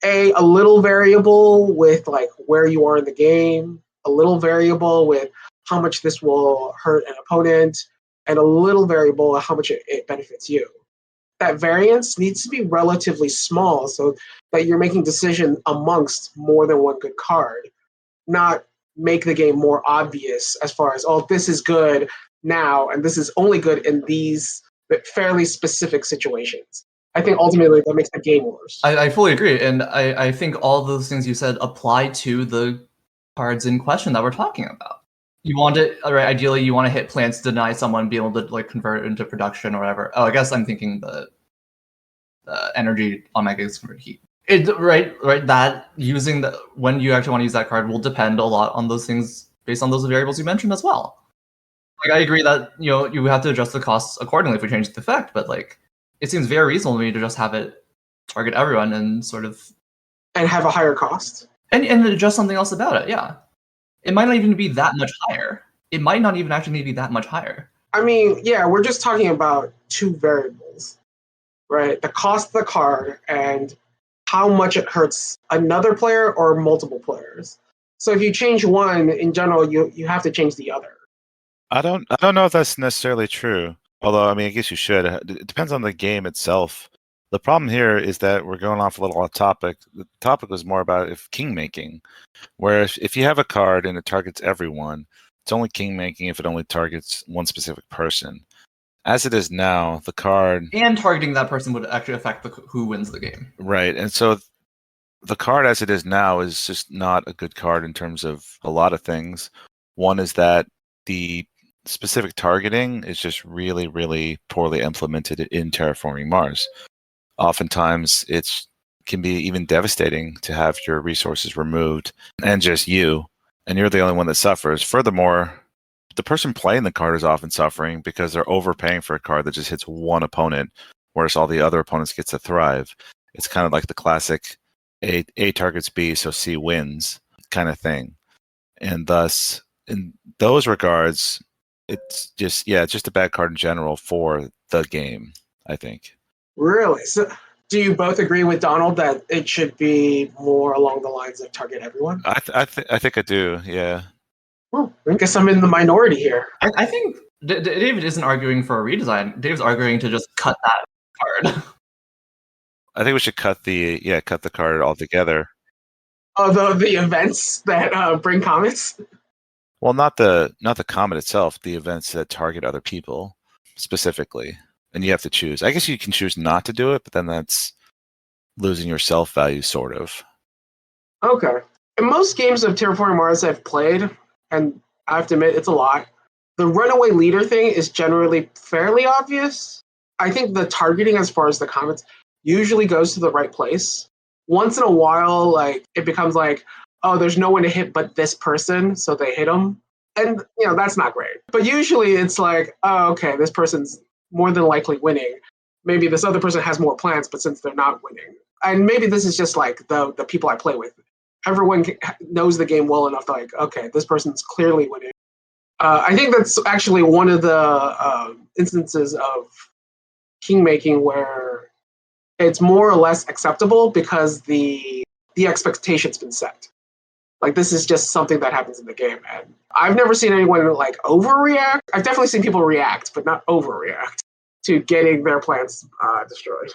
a little variable with where you are in the game, a little variable with how much this will hurt an opponent, and a little variable with how much it benefits you. That variance needs to be relatively small so that you're making decisions amongst more than 1 good card, not make the game more obvious as far as, this is good now and this is only good in these fairly specific situations. I think ultimately that makes the game worse. I fully agree, and I think all those things you said apply to the cards in question that we're talking about. You want it, right? Ideally, you want to hit plants, deny someone, be able to convert it into production or whatever. I guess I'm thinking the energy on my gigs convert heat. Right. That using when you actually want to use that card will depend a lot on those things based on those variables you mentioned as well. Like, I agree that you have to adjust the costs accordingly if we change the effect, but like it seems very reasonable to me to just have it target everyone and sort of and have a higher cost. and adjust something else about it. Yeah, it might not even be that much higher. It might not even actually be that much higher. I mean, yeah, we're just talking about two variables, right? The cost of the card and how much it hurts another player or multiple players. So if you change one, in general, you have to change the other. I don't know if that's necessarily true. Although, I mean, I guess you should. It depends on the game itself. The problem here is that we're going off a little off topic. The topic was more about if kingmaking, where if you have a card and it targets everyone, it's only kingmaking if it only targets one specific person. As it is now, the card And targeting that person would actually affect who wins the game. right, and so the card as it is now is just not a good card in terms of a lot of things. One is that the specific targeting is just really, really poorly implemented in Terraforming Mars. Oftentimes, it can be even devastating to have your resources removed and just you, and you're the only one that suffers. Furthermore, the person playing the card is often suffering because they're overpaying for a card that just hits one opponent, whereas all the other opponents get to thrive. It's kind of like the classic A targets B, so C wins kind of thing. And thus, in those regards, it's just a bad card in general for the game, I think. Really? So, do you both agree with Donald that it should be more along the lines of target everyone? I think I do, yeah. Well, I guess I'm in the minority here. I think David isn't arguing for a redesign. Dave's arguing to just cut that card. I think we should cut the card altogether. Although the events that bring comments. Well, not the comet itself, the events that target other people specifically. And you have to choose. I guess you can choose not to do it, but then that's losing your self value, sort of. Okay. In most games of Terraforming Mars I've played, and I have to admit it's a lot, the runaway leader thing is generally fairly obvious. I think the targeting as far as the comments usually goes to the right place. Once in a while, like it becomes like, oh, there's no one to hit but this person, so they hit them. And that's not great. But usually it's like, oh, okay, this person's more than likely winning. Maybe this other person has more plans, but since they're not winning. And maybe this is just like the people I play with. Everyone knows the game well enough to like, okay, this person's clearly winning. I think that's actually one of the instances of kingmaking where it's more or less acceptable because the expectation's been set. Like this is just something that happens in the game, and I've never seen anyone like overreact. I've definitely seen people react, but not overreact to getting their plans destroyed.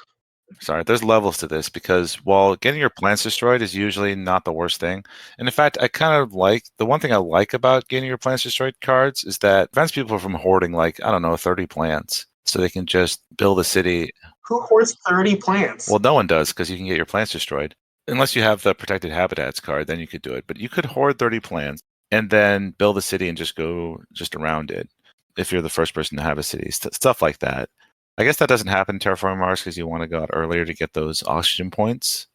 Sorry, there's levels to this because while getting your plants destroyed is usually not the worst thing, and in fact, I kind of like the one thing I like about getting your plants destroyed cards is that it prevents people from hoarding 30 plants, so they can just build a city. Who hoards 30 plants? Well, no one does because you can get your plants destroyed. Unless you have the protected habitats card, then you could do it. But you could hoard 30 plants and then build a city and just go around it if you're the first person to have a city, stuff like that. I guess that doesn't happen in Terraforming Mars because you want to go out earlier to get those oxygen points,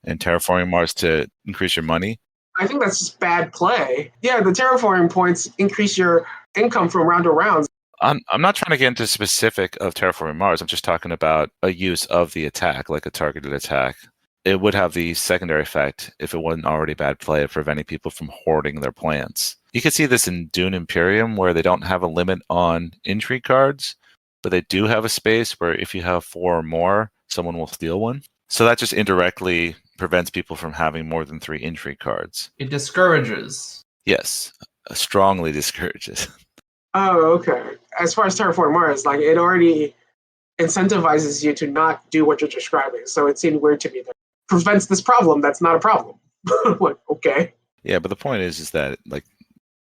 and Terraforming Mars to increase your money. I think that's just bad play. Yeah, the terraforming points increase your income from round to round. I'm not trying to get into specific of Terraforming Mars. I'm just talking about a use of the attack, like a targeted attack. It would have the secondary effect, if it wasn't already bad play, of preventing people from hoarding their plants. You can see this in Dune Imperium, where they don't have a limit on intrigue cards, but they do have a space where if you have 4 or more, someone will steal one. So that just indirectly prevents people from having more than 3 intrigue cards. It discourages. Yes, strongly discourages. Oh, okay. As far as Terraforming Mars, like it already incentivizes you to not do what you're describing. So it seemed weird to me that prevents this problem that's not a problem. Like, okay. Yeah, but the point is that like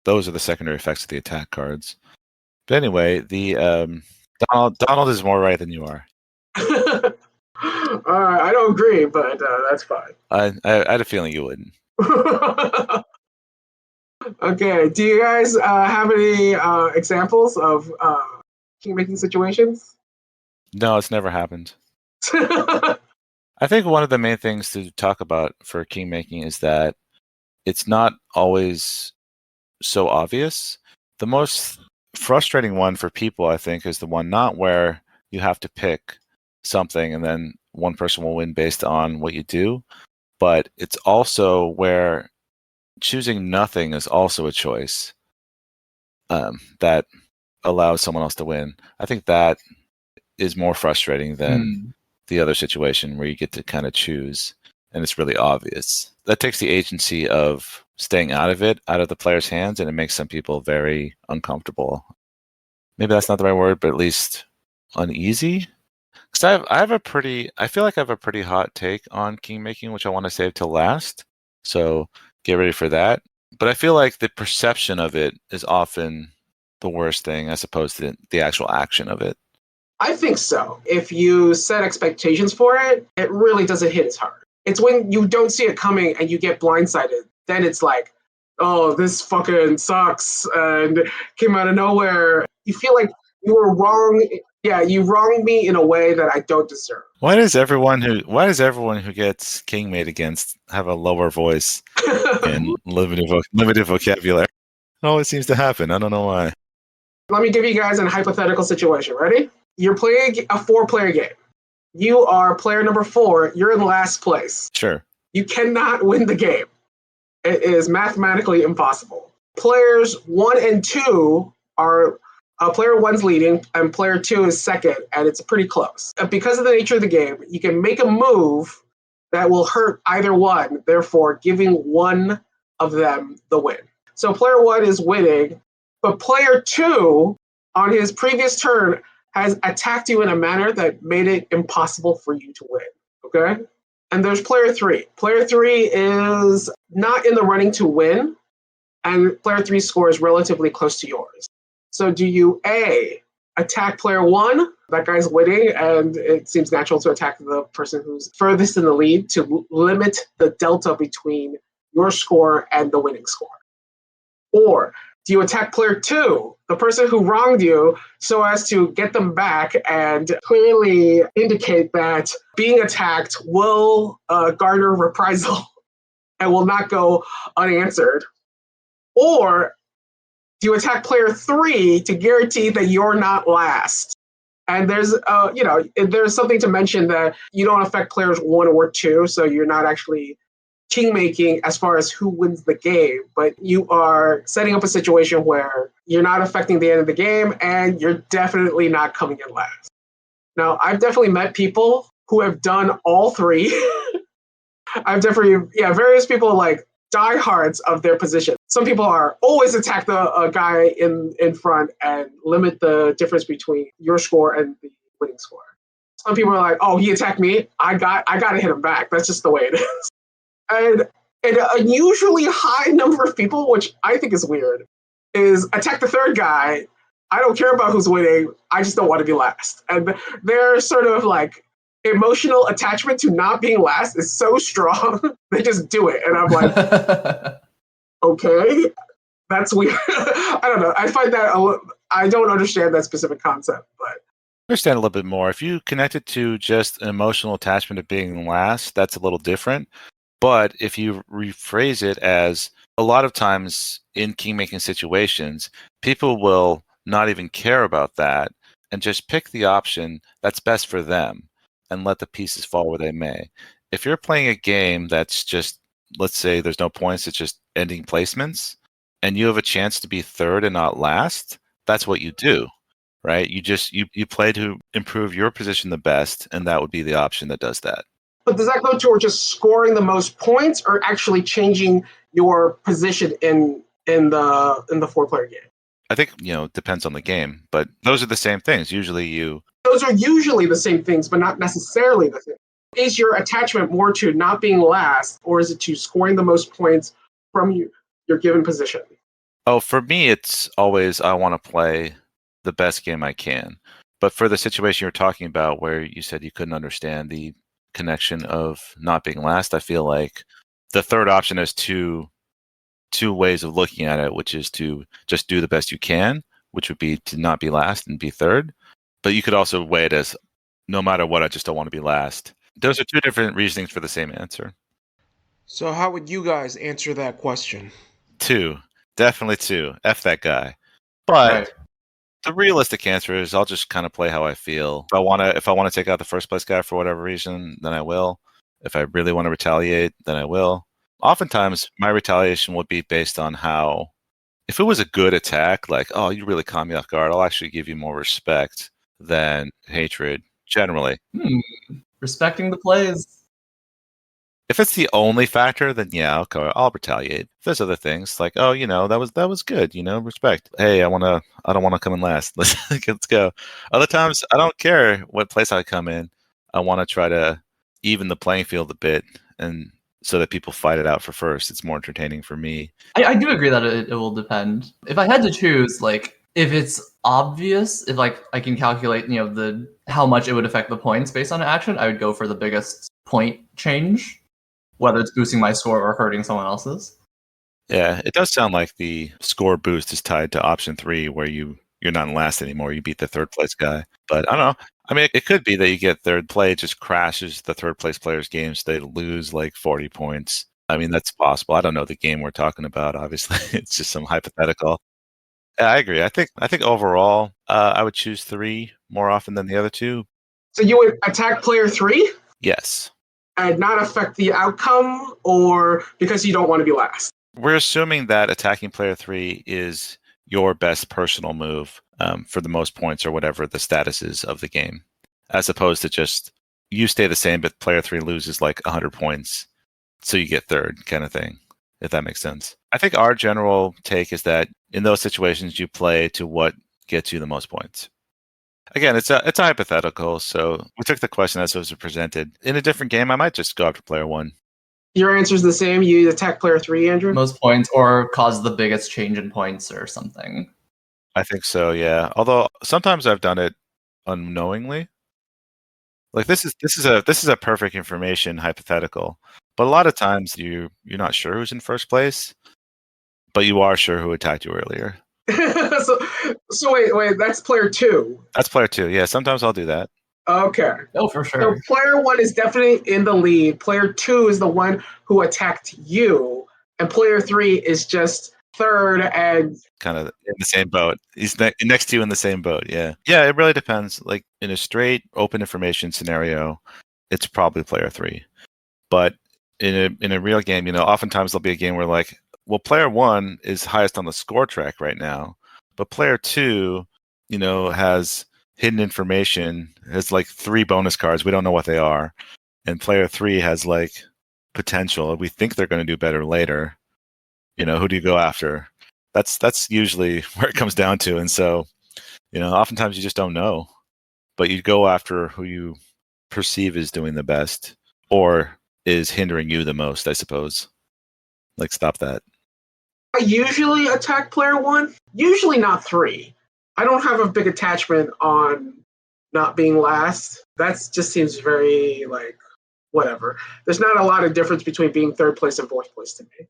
those are the secondary effects of the attack cards. But anyway, the Donald is more right than you are. I don't agree, but that's fine. I had a feeling you wouldn't. Okay, do you guys have any examples of kingmaking situations? No, it's never happened. I think one of the main things to talk about for kingmaking is that it's not always so obvious. The most frustrating one for people, I think, is the one not where you have to pick something and then one person will win based on what you do, but it's also where choosing nothing is also a choice that allows someone else to win. I think that is more frustrating than the other situation where you get to kind of choose and it's really obvious. That takes the agency of staying out of the player's hands, and it makes some people very uncomfortable. Maybe that's not the right word, but at least uneasy. Because I feel like I have a pretty hot take on Kingmaking, which I want to save till last. So get ready for that. But I feel like the perception of it is often the worst thing as opposed to the actual action of it. I think so. If you set expectations for it, it really doesn't hit as hard. It's when you don't see it coming and you get blindsided, then it's like, oh, this fucking sucks and came out of nowhere. You feel like you were wrong. Yeah, you wronged me in a way that I don't deserve. Why does everyone who gets king made against have a lower voice and limited vocabulary? It always seems to happen. I don't know why. Let me give you guys a hypothetical situation. Ready? You're playing a 4-player game. You are player number 4. You're in last place. Sure. You cannot win the game. It is mathematically impossible. Players 1 and 2 are player 1's leading and player 2 is second, and it's pretty close. And because of the nature of the game, you can make a move that will hurt either one, therefore giving one of them the win. So player 1 is winning, but player 2 on his previous turn has attacked you in a manner that made it impossible for you to win. Okay? And there's player 3. Player 3 is not in the running to win, and player 3's score is relatively close to yours. So do you A, attack player 1? That guy's winning, and it seems natural to attack the person who's furthest in the lead to limit the delta between your score and the winning score. Or do you attack player 2, the person who wronged you, so as to get them back and clearly indicate that being attacked will garner reprisal and will not go unanswered? Or do you attack player 3 to guarantee that you're not last? And there's something to mention that you don't affect players 1 or 2, so you're not actually kingmaking as far as who wins the game, but you are setting up a situation where you're not affecting the end of the game and you're definitely not coming in last. Now, I've definitely met people who have done all 3. Various people like diehards of their position. Some people are always attack the guy in front and limit the difference between your score and the winning score. Some people are like, oh, he attacked me. I got to hit him back. That's just the way it is. And an unusually high number of people, which I think is weird, is attack the third guy. I don't care about who's winning. I just don't want to be last. And their sort of like emotional attachment to not being last is so strong. They just do it. And I'm like, okay, that's weird. I don't know. I find that I don't understand that specific concept, but Understand a little bit more. If you connect it to just an emotional attachment of being last, that's a little different. But if you rephrase it as a lot of times in kingmaking situations, people will not even care about that and just pick the option that's best for them and let the pieces fall where they may. If you're playing a game that's just, let's say there's no points, it's just ending placements, and you have a chance to be third and not last, that's what you do, right? You play to improve your position the best, and that would be the option that does that. But does that go toward just scoring the most points or actually changing your position in the 4-player game? I think, it depends on the game, but those are the same things. Those are usually the same things, but not necessarily the same. Is your attachment more to not being last, or is it to scoring the most points from your given position? Oh, for me, it's always I want to play the best game I can. But for the situation you're talking about where you said you couldn't understand the connection of not being last, I feel like the third option is two ways of looking at it, which is to just do the best you can, which would be to not be last and be third. But you could also weigh it as no matter what, I just don't want to be last. Those are two different reasonings for the same answer. So how would you guys answer that question? 2. Definitely 2. F that guy. But Right. The realistic answer is I'll just kind of play how I feel. If I wanna take out the first place guy for whatever reason, then I will. If I really want to retaliate, then I will. Oftentimes, my retaliation would be based on how. If it was a good attack, like, oh, you really caught me off guard, I'll actually give you more respect than hatred, generally. Respecting the plays. If it's the only factor, then yeah, I'll retaliate. If there's other things like, oh, that was good, respect. Hey, I don't wanna come in last. Let's go. Other times, I don't care what place I come in. I want to try to even the playing field a bit, and so that people fight it out for first. It's more entertaining for me. I do agree that it will depend. If I had to choose, like, if it's obvious, if like I can calculate, the how much it would affect the points based on an action, I would go for the biggest point change, whether it's boosting my score or hurting someone else's. Yeah, it does sound like the score boost is tied to option 3, where you're not in last anymore. You beat the third place guy. But I don't know. I mean, it could be that you get third play, it just crashes the third place player's game, so they lose like 40 points. I mean, that's possible. I don't know the game we're talking about. Obviously, it's just some hypothetical. Yeah, I agree. I think overall, I would choose 3 more often than the other 2. So you would attack player 3 Yes. and not affect the outcome, or because you don't want to be last? We're assuming that attacking player 3 is your best personal move for the most points or whatever the status is of the game, as opposed to just you stay the same, but player 3 loses like 100 points, so you get third kind of thing, if that makes sense. I think our general take is that in those situations, you play to what gets you the most points. Again, it's a hypothetical, so we took the question as it was presented. In a different game, I might just go after player 1. Your answer's the same. You attack player 3, Andrew? Most points, or cause the biggest change in points or something. I think so, yeah. Although sometimes I've done it unknowingly. Like this is a perfect information hypothetical, but a lot of times you're not sure who's in first place, but you are sure who attacked you earlier. so wait, that's player 2. That's player 2. Yeah, sometimes I'll do that. Okay. Oh, for sure. So player 1 is definitely in the lead. Player 2 is the one who attacked you, and player 3 is just third and kind of in the same boat. He's next to you in the same boat. Yeah. Yeah, it really depends. Like in a straight open information scenario, it's probably player 3. But in a real game, oftentimes there'll be a game where like, well, player 1 is highest on the score track right now, but player 2, has hidden information, has like 3 bonus cards. We don't know what they are. And player 3 has like potential. We think they're going to do better later. Who do you go after? That's usually where it comes down to. And so, oftentimes you just don't know, but you go after who you perceive is doing the best or is hindering you the most, I suppose. Like, stop that. I usually attack player 1, usually not 3. I don't have a big attachment on not being last. That just seems very, like, whatever. There's not a lot of difference between being third place and fourth place to me.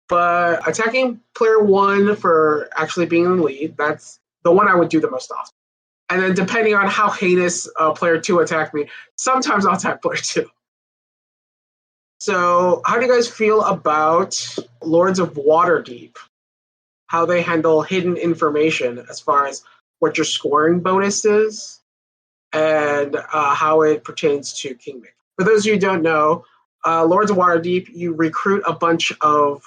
But attacking player 1 for actually being in the lead, that's the one I would do the most often. And then depending on how heinous player 2 attacked me, sometimes I'll attack player 2. So how do you guys feel about Lords of Waterdeep? How they handle hidden information as far as what your scoring bonus is and how it pertains to Kingmaking. For those of you who don't know, Lords of Waterdeep, you recruit a bunch of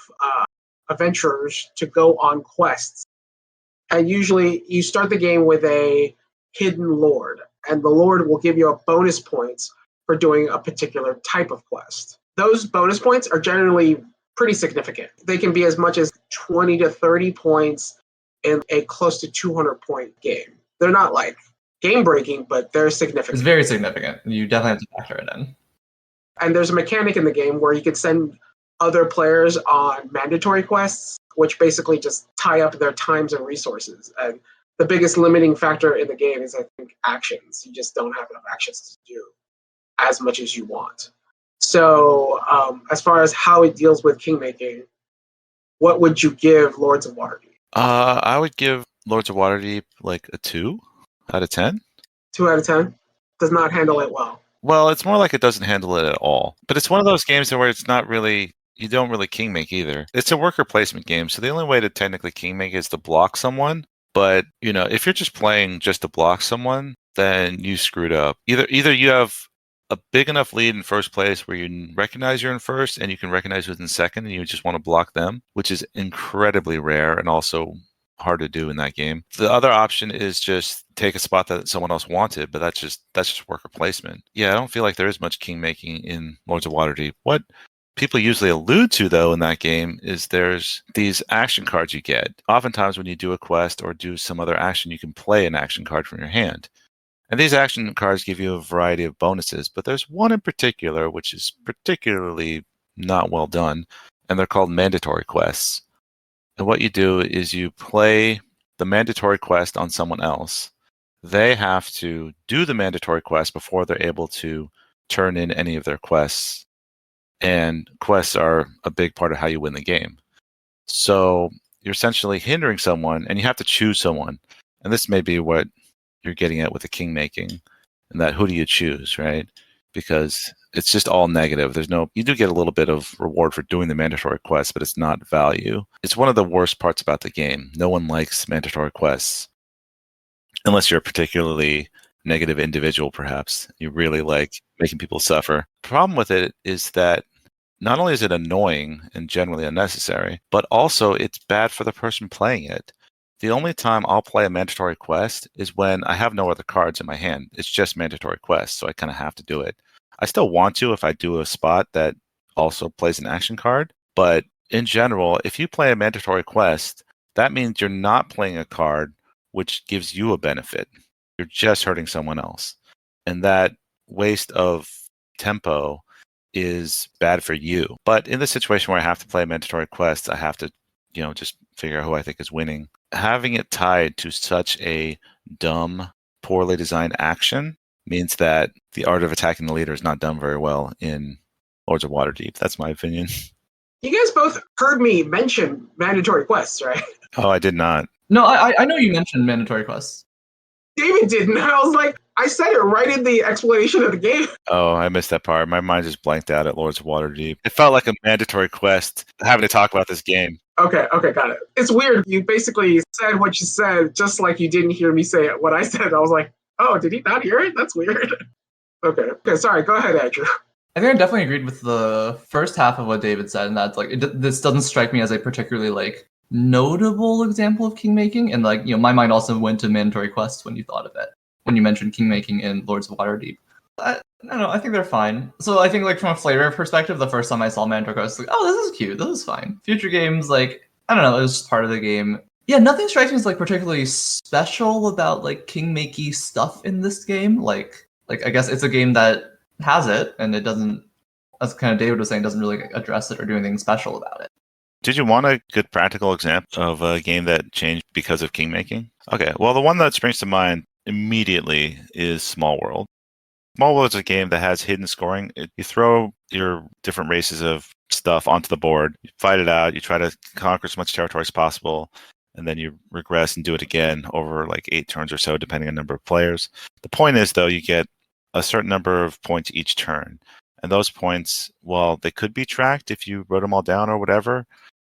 adventurers to go on quests. And usually you start the game with a hidden lord, and the lord will give you a bonus points for doing a particular type of quest. Those bonus points are generally pretty significant. They can be as much as 20 to 30 points in a close to 200-point game. They're not like game-breaking, but they're significant. It's very significant. You definitely have to factor it in. And there's a mechanic in the game where you can send other players on mandatory quests, which basically just tie up their times and resources. And the biggest limiting factor in the game is, I think, actions. You just don't have enough actions to do as much as you want. So as far as how it deals with Kingmaking, what would you give Lords of Waterdeep? I would give Lords of Waterdeep like a 2 out of 10. 2 out of 10? Does not handle it well. Well, it's more like it doesn't handle it at all. But it's one of those games where it's not really, you don't really kingmake either. It's a worker placement game, so the only way to technically kingmake is to block someone, But, if you're just playing just to block someone, then you screwed up. Either you have a big enough lead in first place where you recognize you're in first and you can recognize who's in second and you just want to block them, which is incredibly rare and also hard to do in that game. The other option is just take a spot that someone else wanted, but that's just worker placement. Yeah, I don't feel like there is much kingmaking in Lords of Waterdeep. What people usually allude to, though, in that game is there's these action cards you get. Oftentimes when you do a quest or do some other action, you can play an action card from your hand. And these action cards give you a variety of bonuses, but there's one in particular which is particularly not well done, and they're called mandatory quests. And what you do is you play the mandatory quest on someone else. They have to do the mandatory quest before they're able to turn in any of their quests. And quests are a big part of how you win the game. So you're essentially hindering someone, and you have to choose someone. And this may be what you're getting at with the kingmaking, and that who do you choose, right? Because it's just all negative. You do get a little bit of reward for doing the mandatory quests, but it's not value. It's one of the worst parts about the game. No one likes mandatory quests, unless you're a particularly negative individual, perhaps. You really like making people suffer. The problem with it is that not only is it annoying and generally unnecessary, but also it's bad for the person playing it. The only time I'll play a mandatory quest is when I have no other cards in my hand. It's just mandatory quests, so I kind of have to do it. I still want to if I do a spot that also plays an action card, but in general, if you play a mandatory quest, that means you're not playing a card which gives you a benefit. You're just hurting someone else. And that waste of tempo is bad for you. But in the situation where I have to play mandatory quests, I have to, just figure out who I think is winning. Having it tied to such a dumb, poorly designed action means that the art of attacking the leader is not done very well in Lords of Waterdeep. That's my opinion. You guys both heard me mention mandatory quests, right? Oh, I did not. No, I know you mentioned mandatory quests. David didn't. I was like, I said it right in the explanation of the game. Oh, I missed that part. My mind just blanked out at Lords of Waterdeep. It felt like a mandatory quest having to talk about this game. Okay, got it. It's weird. You basically said what you said, just like you didn't hear me say what I said. I was like, oh, did he not hear it? That's weird. Okay, sorry. Go ahead, Andrew. I think I definitely agreed with the first half of what David said, and that's this doesn't strike me as a particularly notable example of kingmaking. And my mind also went to mandatory quests when you thought of it, when you mentioned kingmaking in Lords of Waterdeep. I don't know. I think they're fine. So I think from a flavor perspective, the first time I saw mandatory quests, oh, this is cute. This is fine. Future games, I don't know. It was just part of the game. Yeah, nothing strikes me as particularly special about kingmaking stuff in this game. I guess it's a game that has it, and it doesn't, as kind of David was saying, doesn't really address it or do anything special about it. Did you want a good practical example of a game that changed because of kingmaking? Okay, well, the one that springs to mind immediately is Small World. Small World is a game that has hidden scoring. You throw your different races of stuff onto the board, you fight it out, you try to conquer as much territory as possible, and then you regress and do it again over 8 turns or so, depending on number of players. The point is, though, you get a certain number of points each turn. And those points, while they could be tracked if you wrote them all down or whatever,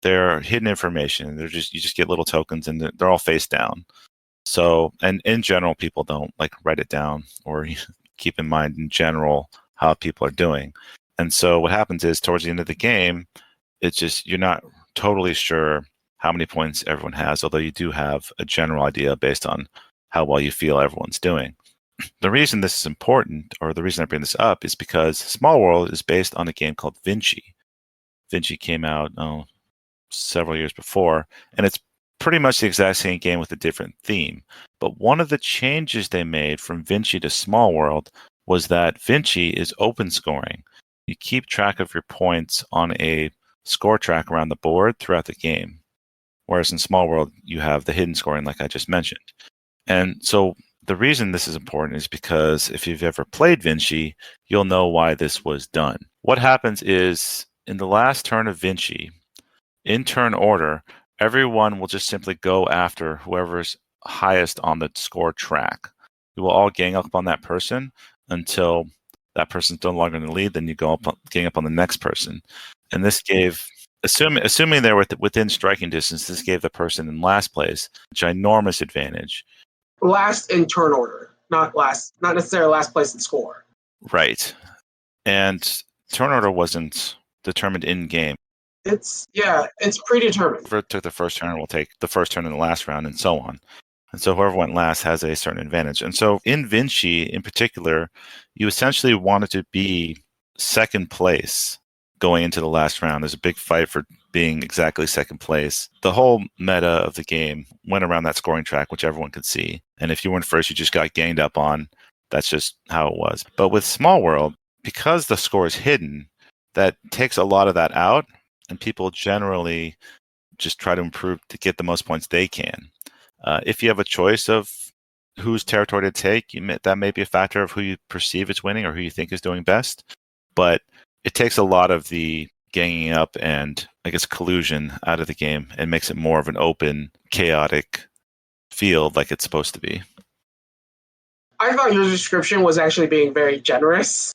they're hidden information. You just get little tokens, and they're all face down. So, and in general, people don't write it down or keep in mind in general how people are doing. And so what happens is towards the end of the game, it's just you're not totally sure how many points everyone has, although you do have a general idea based on how well you feel everyone's doing. The reason this is important, or the reason I bring this up, is because Small World is based on a game called Vinci. Vinci came out several years before, and it's pretty much the exact same game with a different theme. But one of the changes they made from Vinci to Small World was that Vinci is open scoring. You keep track of your points on a score track around the board throughout the game. Whereas in Small World, you have the hidden scoring like I just mentioned. And so the reason this is important is because if you've ever played Vinci, you'll know why this was done. What happens is, in the last turn of Vinci, in turn order, everyone will just simply go after whoever's highest on the score track. You will all gang up on that person until that person's no longer in the lead. Then you gang up on the next person. And this gave assuming they're within striking distance, this gave the person in last place a ginormous advantage. Last in turn order, not necessarily last place in score. Right. And turn order wasn't determined in game. It's predetermined. Whoever took the first turn will take the first turn in the last round, and so on. And so whoever went last has a certain advantage. And so in Vinci, in particular, you essentially wanted to be second place going into the last round. There's a big fight for being exactly second place. The whole meta of the game went around that scoring track, which everyone could see. And if you weren't first, you just got ganged up on. That's just how it was. But with Small World, because the score is hidden, that takes a lot of that out, and people generally just try to improve to get the most points they can. If you have a choice of whose territory to take, that may be a factor of who you perceive is winning or who you think is doing best. But it takes a lot of the ganging up and, I guess, collusion out of the game and makes it more of an open, chaotic field like it's supposed to be. I thought your description was actually being very generous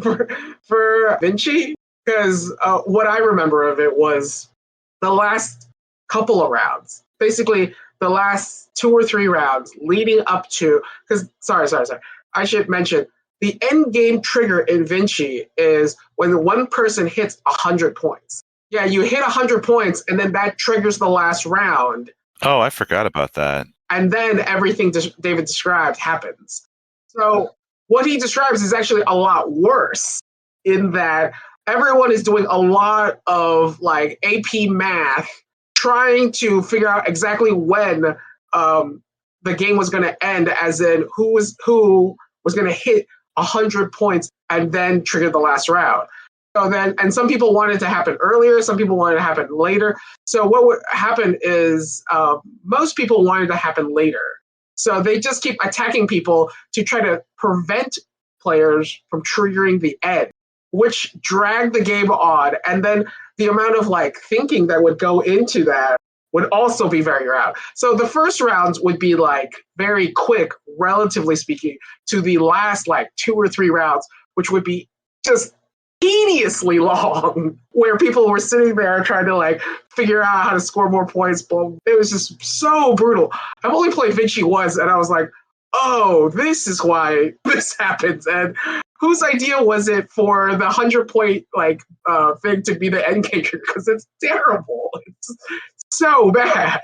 for Vinci, because what I remember of it was the last couple of rounds. Basically, the last 2 or 3 rounds leading up to, because sorry, I should mention the end game trigger in Vinci is when one person hits 100 points. Yeah, you hit 100 points, and then that triggers the last round. Oh, I forgot about that. And then everything David described happens. So what he describes is actually a lot worse, in that everyone is doing a lot of like AP math, trying to figure out exactly when the game was going to end, as in who was going to hit 100 points and then trigger the last round. So then, and some people wanted it to happen earlier, some people wanted it to happen later. So what would happen is most people wanted it to happen later. So they just keep attacking people to try to prevent players from triggering the end, which dragged the game on. And then the amount of like thinking that would go into that would also be very round. So the first rounds would be like very quick, relatively speaking, to the last like 2 or 3 rounds, which would be just tediously long, where people were sitting there trying to like figure out how to score more points. But it was just so brutal. I've only played Vinci once, and I was like, oh, this is why this happens. And whose idea was it for the 100-point like thing to be the end caker? Because it's terrible. It's so bad.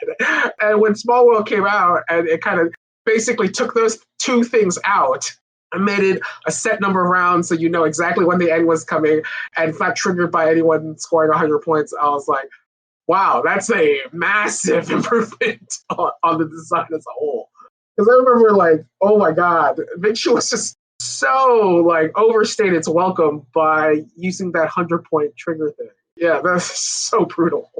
And when Small World came out, and it kind of basically took those 2 things out and made it a set number of rounds, so you know exactly when the end was coming, and it's not triggered by anyone scoring 100 points. I was like, wow, that's a massive improvement on the design as a whole. Because I remember like, oh my god, Vinci was just so like overstayed its welcome by using that 100-point trigger thing. Yeah, that's so brutal.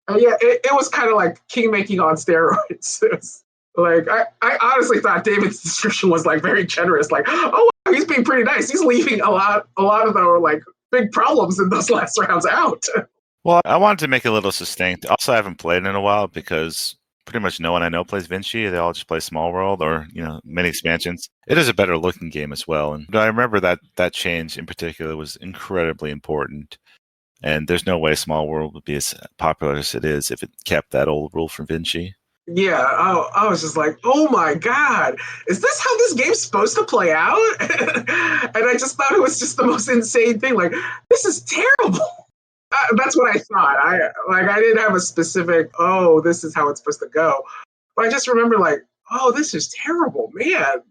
Yeah, it was kind of like Kingmaking on steroids. Like, I honestly thought David's description was like very generous. Like, oh, wow, he's being pretty nice. He's leaving a lot of the like big problems in those last rounds out. Well, I wanted to make it a little succinct. Also, I haven't played in a while because pretty much no one I know plays Vinci. They all just play Small World or, many expansions. It is a better looking game as well. And I remember that change in particular was incredibly important. And there's no way Small World would be as popular as it is if it kept that old rule from Vinci. Yeah, I was just like, oh my god, is this how this game's supposed to play out? And I just thought it was just the most insane thing. Like, this is terrible. That's what I thought. I didn't have a specific, oh, this is how it's supposed to go. But I just remember like, oh, this is terrible, man.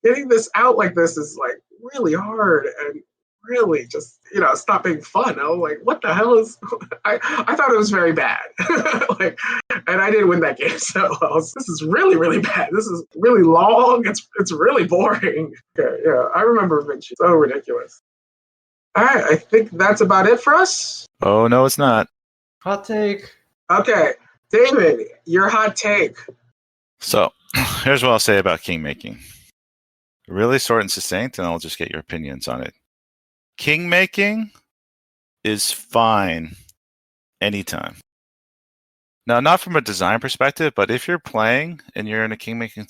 Getting this out like this is like really hard and really just, stop being fun. I was like, what the hell is, I thought it was very bad. Like, and I didn't win that game. So this is really, really bad. This is really long. It's really boring. Okay, yeah, I remember Vinci. So ridiculous. All right, I think that's about it for us. Oh, no, it's not. Hot take. Okay, David, your hot take. So, here's what I'll say about Kingmaking. Really short and succinct, and I'll just get your opinions on it. Kingmaking is fine anytime. Now, not from a design perspective, but if you're playing and you're in a Kingmaking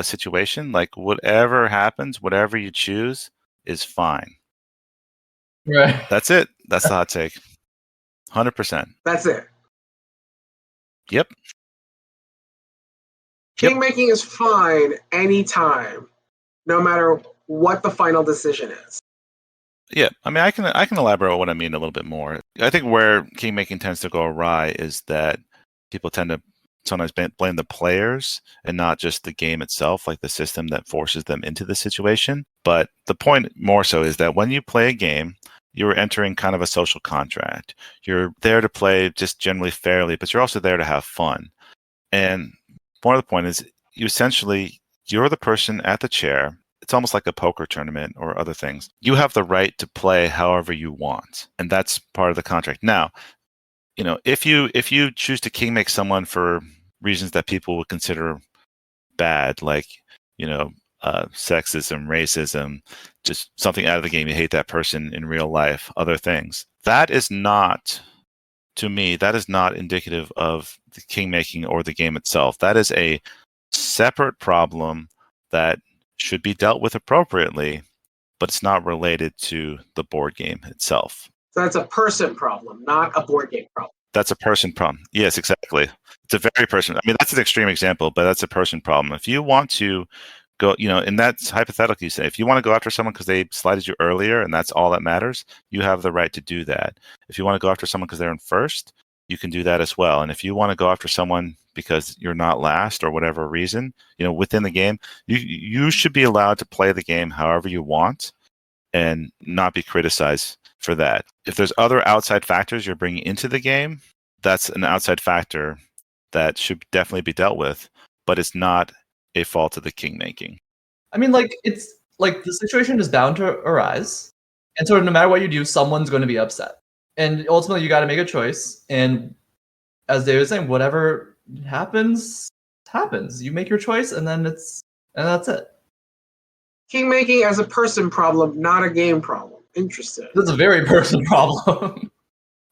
situation, like whatever happens, whatever you choose is fine. Right. That's it. That's the hot take. 100%. That's it. Yep. Kingmaking is fine anytime, no matter what the final decision is. Yeah, I mean, I can elaborate on what I mean a little bit more. I think where kingmaking tends to go awry is that people tend to sometimes blame the players and not just the game itself, like the system that forces them into the situation. But the point more so is that when you play a game, you're entering kind of a social contract. You're there to play just generally fairly, but you're also there to have fun. And more of the point is you're the person at the chair. It's almost like a poker tournament or other things. You have the right to play however you want, and that's part of the contract. Now, if you choose to king make someone for reasons that people would consider bad, like sexism, racism, just something out of the game, you hate that person in real life, other things. That is not, to me, that is not indicative of the king making or the game itself. That is a separate problem that should be dealt with appropriately, but it's not related to the board game itself. So that's a person problem, not a board game problem. That's a person problem. Yes, exactly. It's a very person. I mean, that's an extreme example, but that's a person problem. If you want to go, and that's hypothetical, you say, if you want to go after someone because they slighted you earlier and that's all that matters, you have the right to do that. If you want to go after someone because they're in first, you can do that as well. And if you want to go after someone because you're not last or whatever reason, within the game, you should be allowed to play the game however you want and not be criticized for that. If there's other outside factors you're bringing into the game, that's an outside factor that should definitely be dealt with, but it's not a fault of the king making. I mean, it's like the situation is bound to arise, and so no matter what you do, someone's going to be upset, and ultimately you got to make a choice. And as David was saying, whatever happens. You make your choice, and that's it. Kingmaking as a person problem, not a game problem. Interesting. That's a very person problem.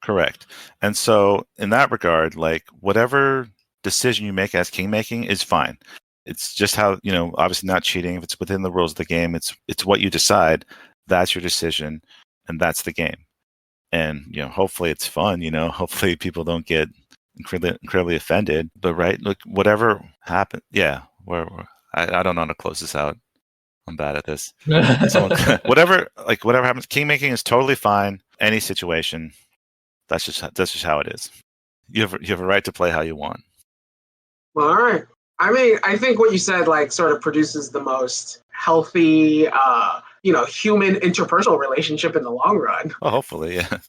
Correct. And so in that regard, like whatever decision you make as kingmaking is fine. It's just how, obviously not cheating. If it's within the rules of the game, it's what you decide. That's your decision, and that's the game. And, hopefully it's fun, hopefully people don't get incredibly offended. But right, look, whatever happened, yeah, I don't know how to close this out. I'm bad at this. Whatever happens, kingmaking is totally fine. Any situation, that's just how it is. You have a right to play how you want. Well, all right. I mean, I think what you said sort of produces the most healthy, human interpersonal relationship in the long run. Well, hopefully, yeah.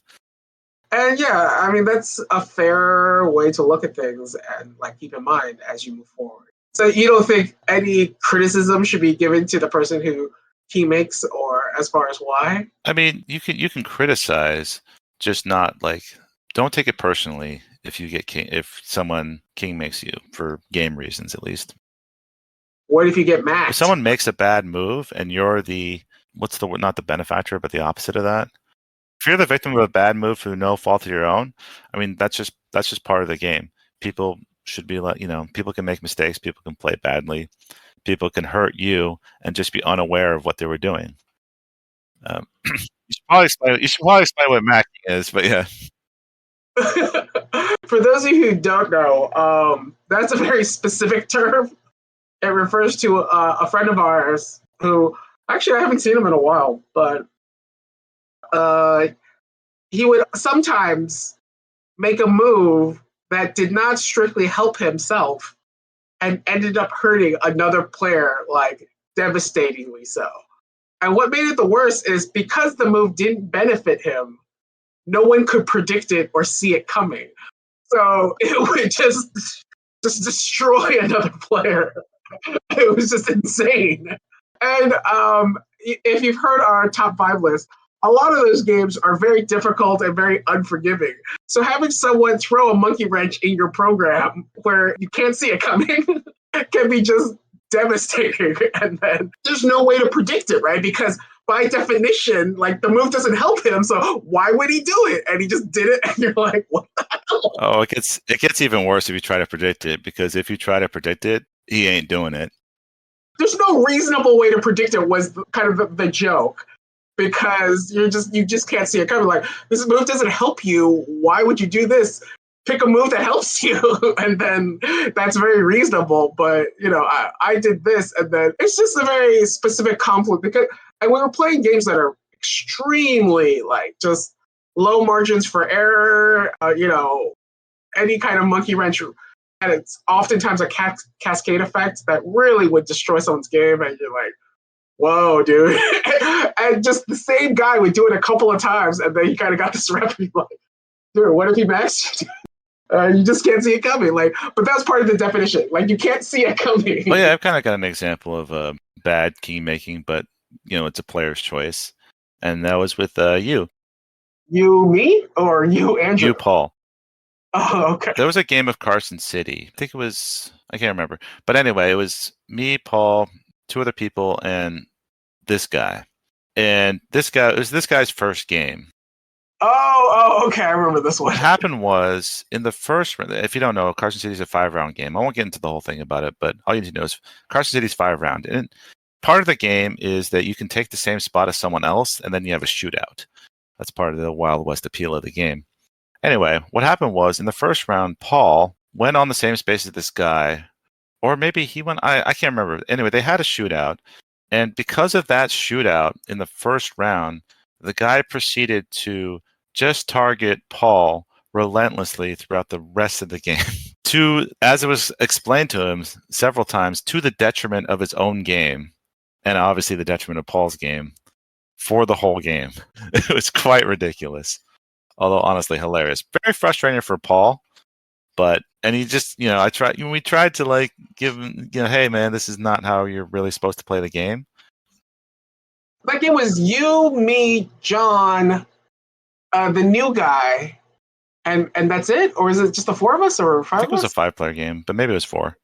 And yeah, I mean, that's a fair way to look at things and keep in mind as you move forward. So you don't think any criticism should be given to the person who makes, or as far as why? I mean, you can criticize, just not don't take it personally if someone king makes you for game reasons, at least. What if you get mad? If someone makes a bad move and you're not the benefactor, but the opposite of that. If you're the victim of a bad move through no fault of your own, I mean, that's just part of the game. People should be people can make mistakes, people can play badly, people can hurt you and just be unaware of what they were doing. You should probably explain what macking is, but yeah. For those of you who don't know, that's a very specific term. It refers to a friend of ours who, actually, I haven't seen him in a while, but he would sometimes make a move that did not strictly help himself and ended up hurting another player, devastatingly so. And what made it the worst is because the move didn't benefit him, no one could predict it or see it coming. So it would just destroy another player. It was just insane. And if you've heard our top 5 list, a lot of those games are very difficult and very unforgiving. So having someone throw a monkey wrench in your program where you can't see it coming can be just devastating. And then there's no way to predict it, right? Because by definition, the move doesn't help him. So why would he do it? And he just did it. And you're like, what the hell? Oh, it gets even worse if you try to predict it, because if you try to predict it, he ain't doing it. There's no reasonable way to predict it was kind of the joke. because you just can't see it coming. Like, this move doesn't help you. Why would you do this? Pick a move that helps you, and then that's very reasonable. But I did this, and then it's just a very specific conflict because and we were playing games that are extremely like just low margins for error. Any kind of monkey wrench, and it's oftentimes a cascade effect that really would destroy someone's game, and you're like, whoa, dude. And just the same guy would do it a couple of times, and then he kind of got this rep. Like, dude, what if he maxed? You just can't see it coming. Like, but that's part of the definition. Like, you can't see it coming. Well, yeah, I've kind of got an example of bad king making, but it's a player's choice, and that was with you. You, me, or you, Andrew? You, Paul. Oh, okay. There was a game of Carson City. I think it was, I can't remember. But anyway, it was me, Paul, two other people, and this guy. And it was this guy's first game. Oh, okay. I remember this one. What happened was, in the first round, if you don't know, Carson City is a 5-round game. I won't get into the whole thing about it, but all you need to know is Carson City's 5-round. And part of the game is that you can take the same spot as someone else, and then you have a shootout. That's part of the Wild West appeal of the game. Anyway, what happened was, in the first round, Paul went on the same space as this guy, or maybe he went, I can't remember. Anyway, they had a shootout, and because of that shootout in the first round, the guy proceeded to just target Paul relentlessly throughout the rest of the game. As it was explained to him several times, to the detriment of his own game, and obviously the detriment of Paul's game, for the whole game. It was quite ridiculous. Although honestly hilarious. Very frustrating for Paul, and he just, we tried to like give him, hey man, this is not how you're really supposed to play the game. That game was you, me, John, the new guy, and that's it? Or is it just the four of us or five I think of us? It was a 5-player game, but maybe it was 4.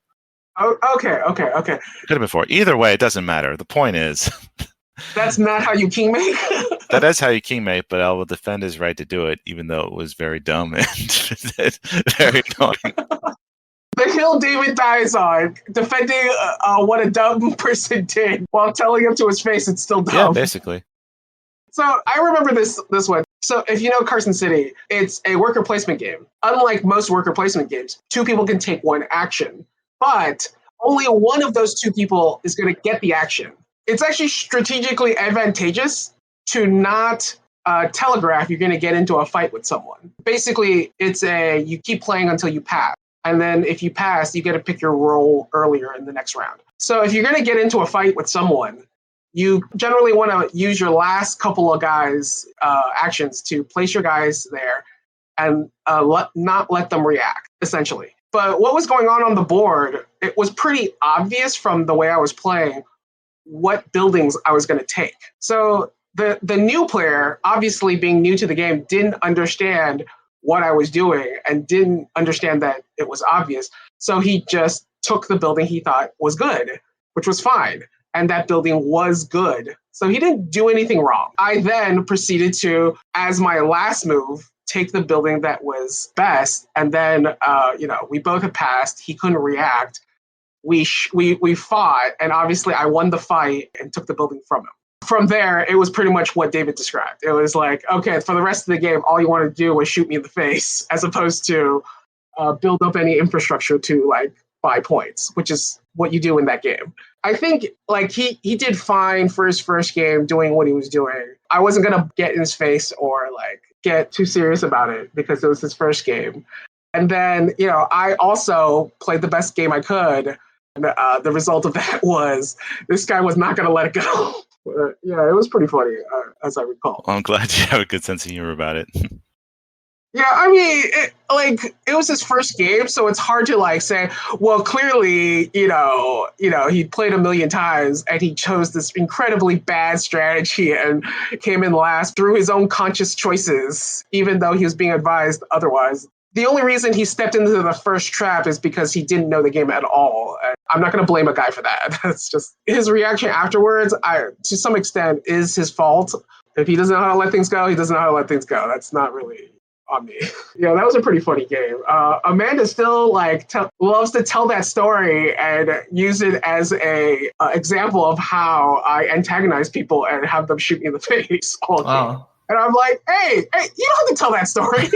Oh, okay. Could have been 4. Either way, it doesn't matter. The point is that's not how you king make? That is how you king make, but I will defend his right to do it, even though it was very dumb and very annoying. The hill David dies on, defending what a dumb person did while telling him to his face it's still dumb. Yeah, basically. So I remember this one. So if you know Carson City, it's a worker placement game. Unlike most worker placement games, 2 people can take one action, but only one of those 2 people is going to get the action. It's actually strategically advantageous to not telegraph you're going to get into a fight with someone. Basically, you keep playing until you pass. And then if you pass, you get to pick your role earlier in the next round. So if you're going to get into a fight with someone, you generally want to use your last couple of guys' actions to place your guys there and not let them react, essentially. But what was going on the board, it was pretty obvious from the way I was playing what buildings I was going to take. So the new player, obviously being new to the game, didn't understand what I was doing and didn't understand that it was obvious. So he just took the building he thought was good, which was fine. And that building was good. So he didn't do anything wrong. I then proceeded to, as my last move, take the building that was best. And then, we both had passed. He couldn't react. We fought, and obviously I won the fight and took the building from him. From there, it was pretty much what David described. It was like, okay, for the rest of the game, all you want to do was shoot me in the face, as opposed to build up any infrastructure to like buy points, which is what you do in that game. I think like he did fine for his first game doing what he was doing. I wasn't gonna get in his face or like get too serious about it because it was his first game. And then, I also played the best game I could. And the result of that was this guy was not going to let it go. Yeah, it was pretty funny, as I recall. Well, I'm glad you have a good sense of humor about it. Yeah, I mean, it was his first game, so it's hard to like say, well, clearly, he played a million times and he chose this incredibly bad strategy and came in last through his own conscious choices, even though he was being advised otherwise. The only reason he stepped into the first trap is because he didn't know the game at all. I'm not going to blame a guy for that. That's just his reaction afterwards, to some extent, is his fault. If he doesn't know how to let things go, he doesn't know how to let things go. That's not really on me. Yeah, that was a pretty funny game. Amanda still loves to tell that story and use it as a example of how I antagonize people and have them shoot me in the face all game. Wow. And I'm like, hey, you don't have to tell that story.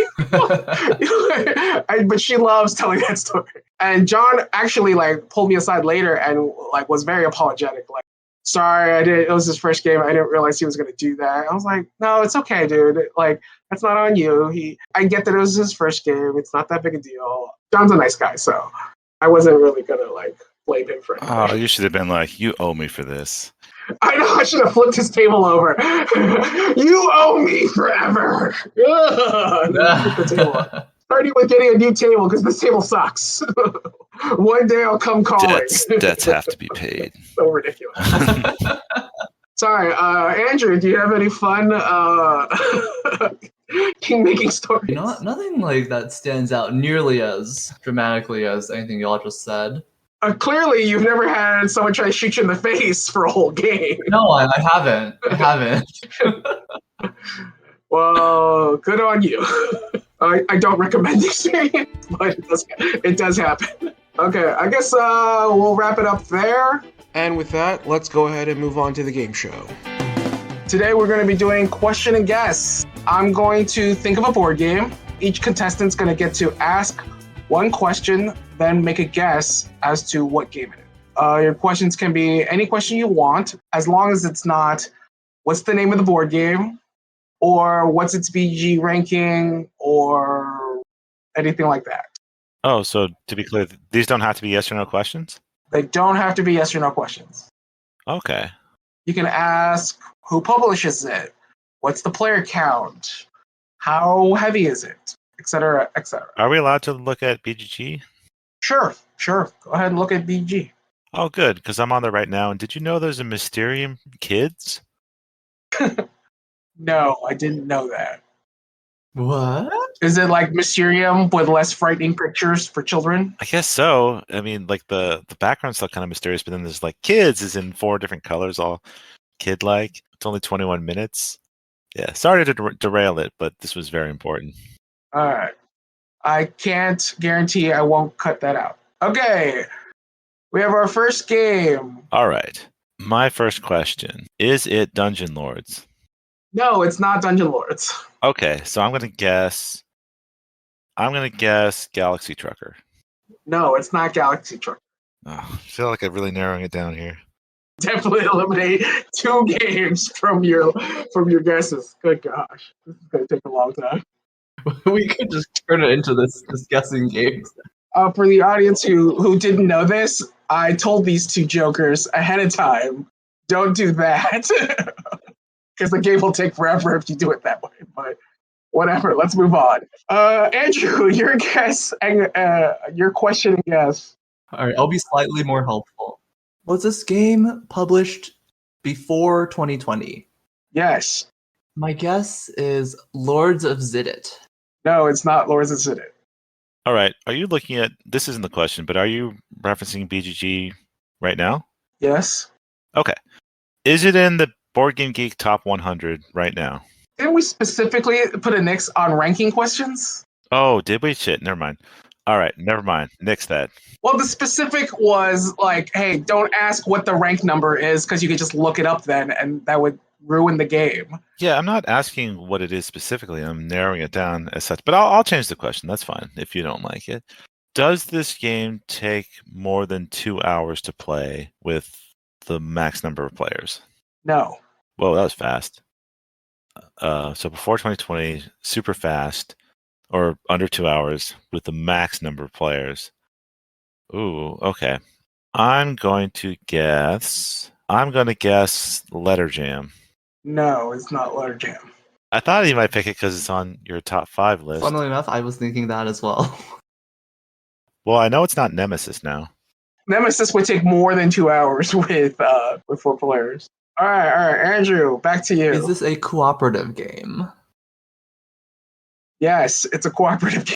But she loves telling that story. And John actually pulled me aside later and was very apologetic. Like, sorry, it was his first game. I didn't realize he was going to do that. I was like, no, it's okay, dude. That's not on you. I get that it was his first game. It's not that big a deal. John's a nice guy, so I wasn't really going to blame him for anything. Oh, you should have been like, you owe me for this. I know, I should have flipped his table over. You owe me forever. The table up. Starting with getting a new table because this table sucks. One day I'll come calling. Debts have to be paid. So ridiculous. Sorry, Andrew, do you have any fun king-making stories? Nothing that stands out nearly as dramatically as anything y'all just said. Clearly, you've never had someone try to shoot you in the face for a whole game. No, I haven't. I haven't. Well, good on you. I don't recommend the experience, but it does happen. Okay, I guess we'll wrap it up there. And with that, let's go ahead and move on to the game show. Today we're going to be doing question and guess. I'm going to think of a board game. Each contestant's going to get to ask one question, then make a guess as to what game it is. Your questions can be any question you want, as long as it's not what's the name of the board game, or what's its BG ranking, or anything like that. Oh, so to be clear, these don't have to be yes or no questions? They don't have to be yes or no questions. Okay. You can ask who publishes it, what's the player count, how heavy is it, etc., etc. Are we allowed to look at BGG? Sure. Go ahead and look at BG. Oh, good, because I'm on there right now. And did you know there's a Mysterium Kids? No, I didn't know that. What? Is it like Mysterium with less frightening pictures for children? I guess so. I mean, the background's still kind of mysterious, but then there's kids is in 4 different colors, all kid-like. It's only 21 minutes. Yeah, sorry to derail it, but this was very important. All right. I can't guarantee I won't cut that out. Okay. We have our first game. All right. My first question. Is it Dungeon Lords? No, it's not Dungeon Lords. Okay, so I'm going to guess Galaxy Trucker. No, it's not Galaxy Trucker. Oh, I feel like I'm really narrowing it down here. Definitely eliminate 2 games from your guesses. Good gosh. This is going to take a long time. We could just turn it into this guessing game. For the audience who didn't know this, I told these 2 jokers ahead of time, don't do that. Because the game will take forever if you do it that way. But whatever, let's move on. Andrew, your guess and your question and guess. All right, I'll be slightly more helpful. Was this game published before 2020? Yes. My guess is Lords of Zidit. No, it's not Lords of Zidit. All right. Are you looking at, this isn't the question, but are you referencing BGG right now? Yes. Okay. Is it in the Board Game Geek Top 100 right now? Didn't we specifically put a nix on ranking questions? Oh, did we? Shit, never mind. All right, never mind. Nix that. Well, the specific was hey, don't ask what the rank number is because you could just look it up then, and that would ruin the game. Yeah, I'm not asking what it is specifically. I'm narrowing it down as such. But I'll change the question. That's fine if you don't like it. Does this game take more than 2 hours to play with the max number of players? No. Whoa, that was fast. So before 2020, super fast, or under 2 hours with the max number of players. Ooh, okay. I'm going to guess Letter Jam. No, it's not Letter Jam. I thought you might pick it because it's on your top 5 list. Funnily enough, I was thinking that as well. Well, I know it's not Nemesis now. Nemesis would take more than 2 hours with 4 players. All right, Andrew, back to you. Is this a cooperative game? Yes, it's a cooperative game.